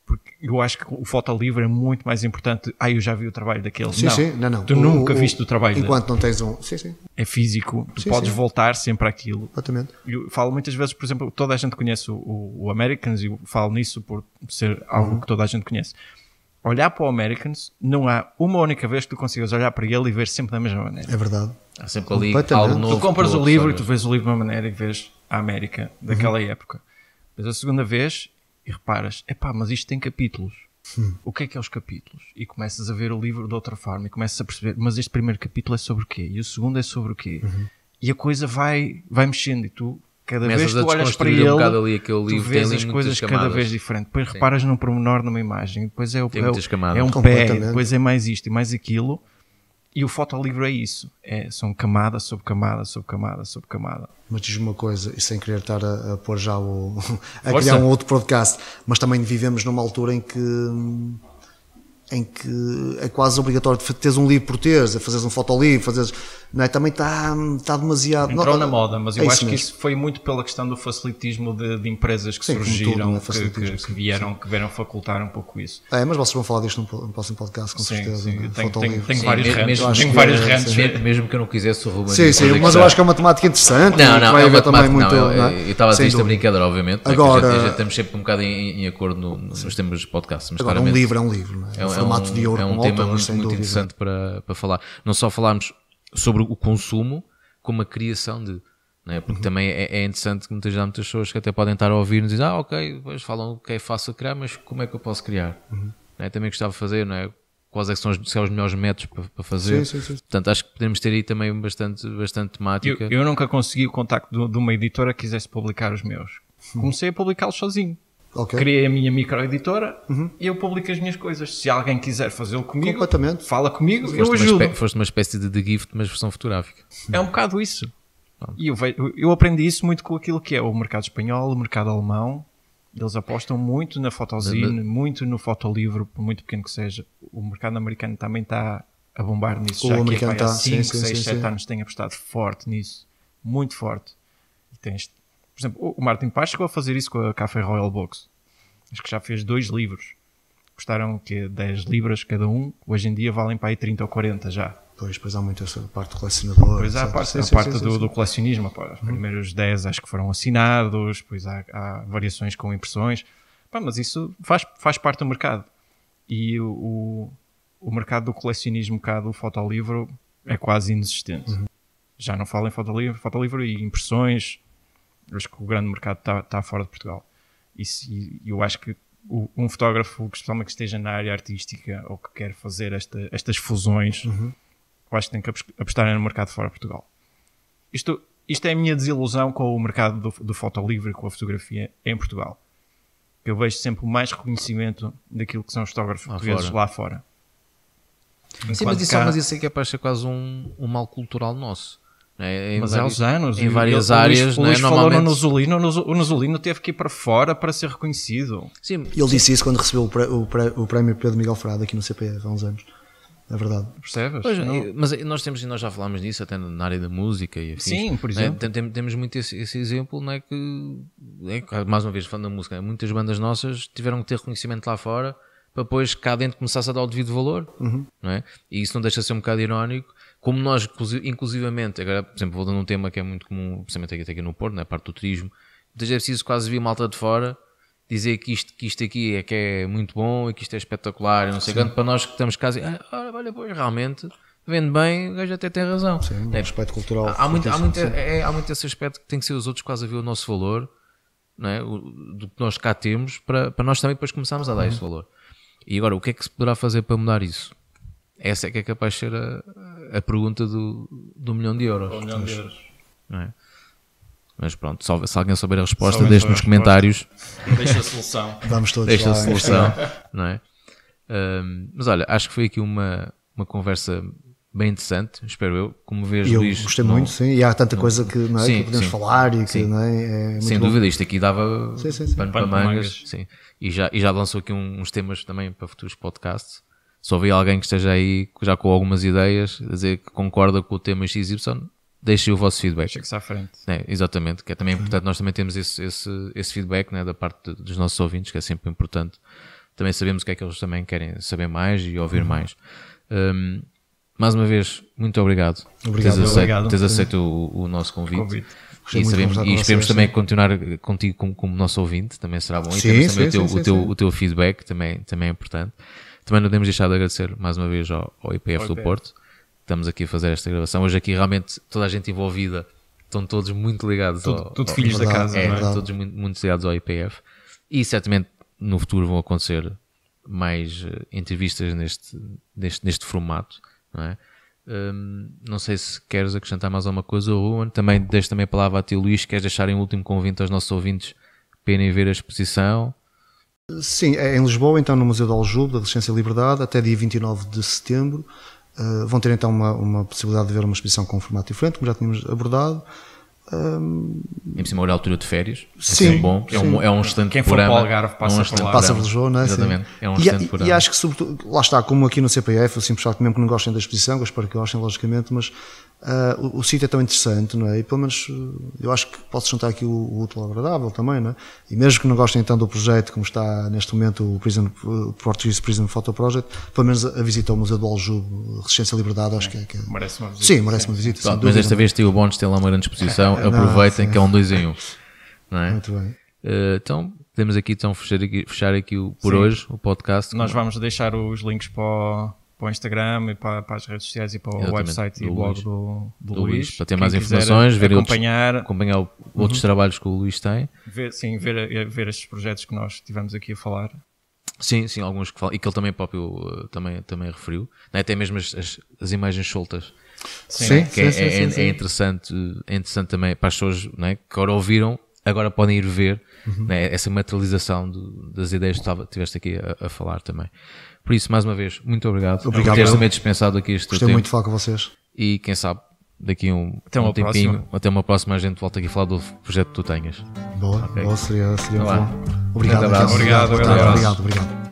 Porque eu acho que o fotolivro é muito mais importante. Eu já vi o trabalho daquele. Sim, não. Tu nunca viste o trabalho enquanto não tens um. Sim. É físico. Tu podes voltar sempre àquilo. Exatamente. Eu falo muitas vezes, por exemplo, toda a gente conhece o Americans e eu falo nisso por ser algo que toda a gente conhece. Olhar para o Americans, não há uma única vez que tu consigas olhar para ele e ver sempre da mesma maneira. É verdade. Há sempre ali algo novo. Tu compras o livro e tu vês o livro de uma maneira e vês a América daquela época. Mas a segunda vez e reparas, mas isto tem capítulos. O que é os capítulos? E começas a ver o livro de outra forma e começas a perceber, mas este primeiro capítulo é sobre o quê? E o segundo é sobre o quê? E a coisa vai mexendo e tu, cada vez que tu olhas para ele, tu vês as coisas cada vez diferente. Depois reparas num pormenor numa imagem, depois é um pé, depois é mais isto e mais aquilo. E o fotolivro é isso. São camada sobre camada sobre camada sobre camada. Mas diz-me uma coisa, e sem querer estar a pôr já a criar um outro podcast, mas também vivemos numa altura em que é quase obrigatório teres um livro por teres, fazeres um fotolivro, não é? Também está demasiado... Entrou na moda, mas eu acho que isso foi muito pela questão do facilitismo de empresas que surgiram, que vieram facultar um pouco isso. Mas vocês vão falar disto num próximo podcast, com certeza. Sim. Tenho vários rants. Mesmo que eu não quisesse o Ruben. Sim, mas eu acho que é uma temática interessante. Não, vai haver também muito... Eu estava a dizer isto a brincadeira, obviamente. Agora, já estamos sempre um bocado em acordo nos temas dos podcasts. Mas agora, um livro é um livro, não é? Formato de ouro, é um tema muito interessante para falar. Não só falarmos sobre o consumo, como a criação de, não é? Porque também é interessante que muitas pessoas que até podem estar a ouvir-nos e dizem, ok, depois falam que é fácil criar, mas como é que eu posso criar? Não é? Também gostava de fazer, não é? Quais é que são os melhores métodos para fazer? Sim. Portanto, acho que podemos ter aí também bastante temática. Eu nunca consegui o contacto de uma editora que quisesse publicar os meus. Comecei a publicá-los sozinho. Criei a minha microeditora e eu publico as minhas coisas. Se alguém quiser fazê-lo comigo, fala comigo, eu ajudo. Foste uma espécie de gift, mas versão fotográfica. É um bocado isso. E eu aprendi isso muito com aquilo que é o mercado espanhol, o mercado alemão. Eles apostam muito na fotozine, muito no fotolivro, por muito pequeno que seja. O mercado americano também está a bombar nisso. Já que há 5, 6, 7 anos tem apostado forte nisso. Muito forte. E tens... Por exemplo, o Martin Paz chegou a fazer isso com a Café Royal Box. Acho que já fez 2 livros. Custaram 10 libras cada um. Hoje em dia valem para aí 30 ou 40 já. Pois há muito essa parte do colecionador. Pois há a parte do colecionismo. Os primeiros 10 acho que foram assinados. Depois há variações com impressões. Mas isso faz parte do mercado. E o mercado do colecionismo cá do fotolivro é quase inexistente. Já não falo em fotolivro e impressões. Eu acho que o grande mercado está fora de Portugal. E eu acho que um fotógrafo, especialmente que esteja na área artística ou que quer fazer estas fusões, eu acho que tem que apostar no mercado fora de Portugal. Isto é a minha desilusão com o mercado do fotolivro e com a fotografia em Portugal. Eu vejo sempre mais reconhecimento daquilo que são os fotógrafos portugueses lá fora. Sim, mas isso é que é para ser quase um mal cultural nosso. É, Mas há uns anos. em várias o áreas, O Luís não é? falou no Normalmente... Nusolino, o Nusolino teve que ir para fora para ser reconhecido. Sim, Ele disse isso quando recebeu o prémio Pedro Miguel Frade aqui no CPF há uns anos. É verdade. Percebes? pois, Não. mas nós temos, e nós já falámos disso até na área da música e afins, Sim, por não é? exemplo. Temos muito esse exemplo, não é? Que mais uma vez falando da música, muitas bandas nossas tiveram que ter reconhecimento lá fora para depois cá dentro começasse a dar o devido valor, não é? E isso não deixa de ser um bocado irónico, como nós inclusivamente, agora por exemplo voltando a um tema que é muito comum, principalmente aqui no Porto, a parte do turismo, muitas vezes é preciso quase vir malta de fora dizer que isto aqui é que é muito bom e que isto é espetacular, não sei quanto, para nós que estamos cá olha, pois realmente vende bem, o gajo até tem razão. Sim, um respeito cultural. Há muito esse aspecto que tem que ser os outros quase a ver o nosso valor, não é? Do que nós cá temos, para nós também depois começarmos a dar esse valor. E agora, o que é que se poderá fazer para mudar isso? Essa é que é capaz de ser a pergunta do $1 milhão. Não é? Mas pronto, se alguém souber a resposta, deixe nos comentários. Deixa a solução. Vamos todos Deixa a lá solução, não é? Mas olha, acho que foi aqui uma conversa bem interessante, espero eu. Como vês, Eu Luís, gostei muito, sim. E há tanta coisa que, não é, Sim, que podemos sim. falar e que Sim. não é, é muito sem bom. dúvida, isto aqui dava Sim. pano para Pano para mangas. mangas. Sim. E já lançou aqui uns temas também para futuros podcasts. Se houver alguém que esteja aí já com algumas ideias, a dizer que concorda com o tema XY, deixem o vosso feedback. Chega-se à frente. É, exatamente, que é também importante, nós também temos esse feedback, né, da parte dos nossos ouvintes, que é sempre importante. Também sabemos o que é que eles também querem saber mais e ouvir mais. Mais uma vez, muito obrigado por teres aceito o nosso convite. Gostei E, muito de sabemos, conversar e com esperemos vocês, também sim. continuar contigo como nosso ouvinte, também será bom. E Sim, temos também sim, o teu feedback, também é importante. Também não podemos deixar de agradecer mais uma vez ao IPF do Porto. Estamos aqui a fazer esta gravação. Hoje aqui realmente toda a gente envolvida, estão todos muito ligados Tudo filhos da casa, é não é? verdade. todos muito ligados ao IPF. E certamente no futuro vão acontecer mais entrevistas neste formato, não é? Não sei se queres acrescentar mais alguma coisa, Ruben. Também deixo também a palavra a ti, Luís. Queres deixar um último convite aos nossos ouvintes para irem ver a exposição? Sim, é em Lisboa, então no Museu do Aljube, da Resistência e Liberdade, até dia 29 de setembro. Vão ter então uma possibilidade de ver uma exposição com um formato diferente, como já tínhamos abordado. Em cima, a altura de férias. Sim, É sempre bom. sim. É um excelente Quem for programa. para o Algarve passa é um por excelente lá. Passa por programa. Lisboa, não é? Exatamente. Sim. É um excelente programa. E acho que, sobretudo, lá está, como aqui no CPF, eu sempre falo que mesmo que não gostem da exposição, eu espero que gostem, logicamente, mas o sítio é tão interessante, não é? E pelo menos eu acho que posso juntar aqui o útil ao agradável também, não é? E mesmo que não gostem então do projeto, como está neste momento o Portuguese Prison Photo Project, pelo menos a visita ao Museu do Aljube, Resistência e Liberdade, acho que é. Merece uma visita. Sim, merece uma visita. sem Pronto, mas dúvida. desta vez tem o bónus, tem lá uma grande exposição. Aproveitem que é um 2 em 1. Não é? Muito bem. Então, podemos aqui então fechar aqui por Sim. hoje o podcast. Nós vamos deixar os links para o Instagram e para as redes sociais e para o Exatamente, website e do blog Luís. do do Luís. Luís, para ter Quem mais quiser informações, ver acompanhar, outros trabalhos que o Luís tem. ver estes projetos que nós tivemos aqui a falar. Sim, alguns que falam, e que ele também próprio também referiu, não é? Até mesmo as imagens soltas. Sim, Que sim, sim. é interessante também para as pessoas, não é? Que agora ouviram, agora podem ir ver, não é? Essa materialização das ideias que tiveste aqui a falar também. Por isso, mais uma vez, muito obrigado por teres também dispensado aqui este Gostei tempo. muito de falar com vocês. E quem sabe, daqui Até uma tempinho, próxima. até uma próxima, a gente volta aqui a falar do projeto que tu tenhas. Boa, seria Então vá. bom. Obrigado. Grande abraço. Obrigado. Obrigado. Obrigado.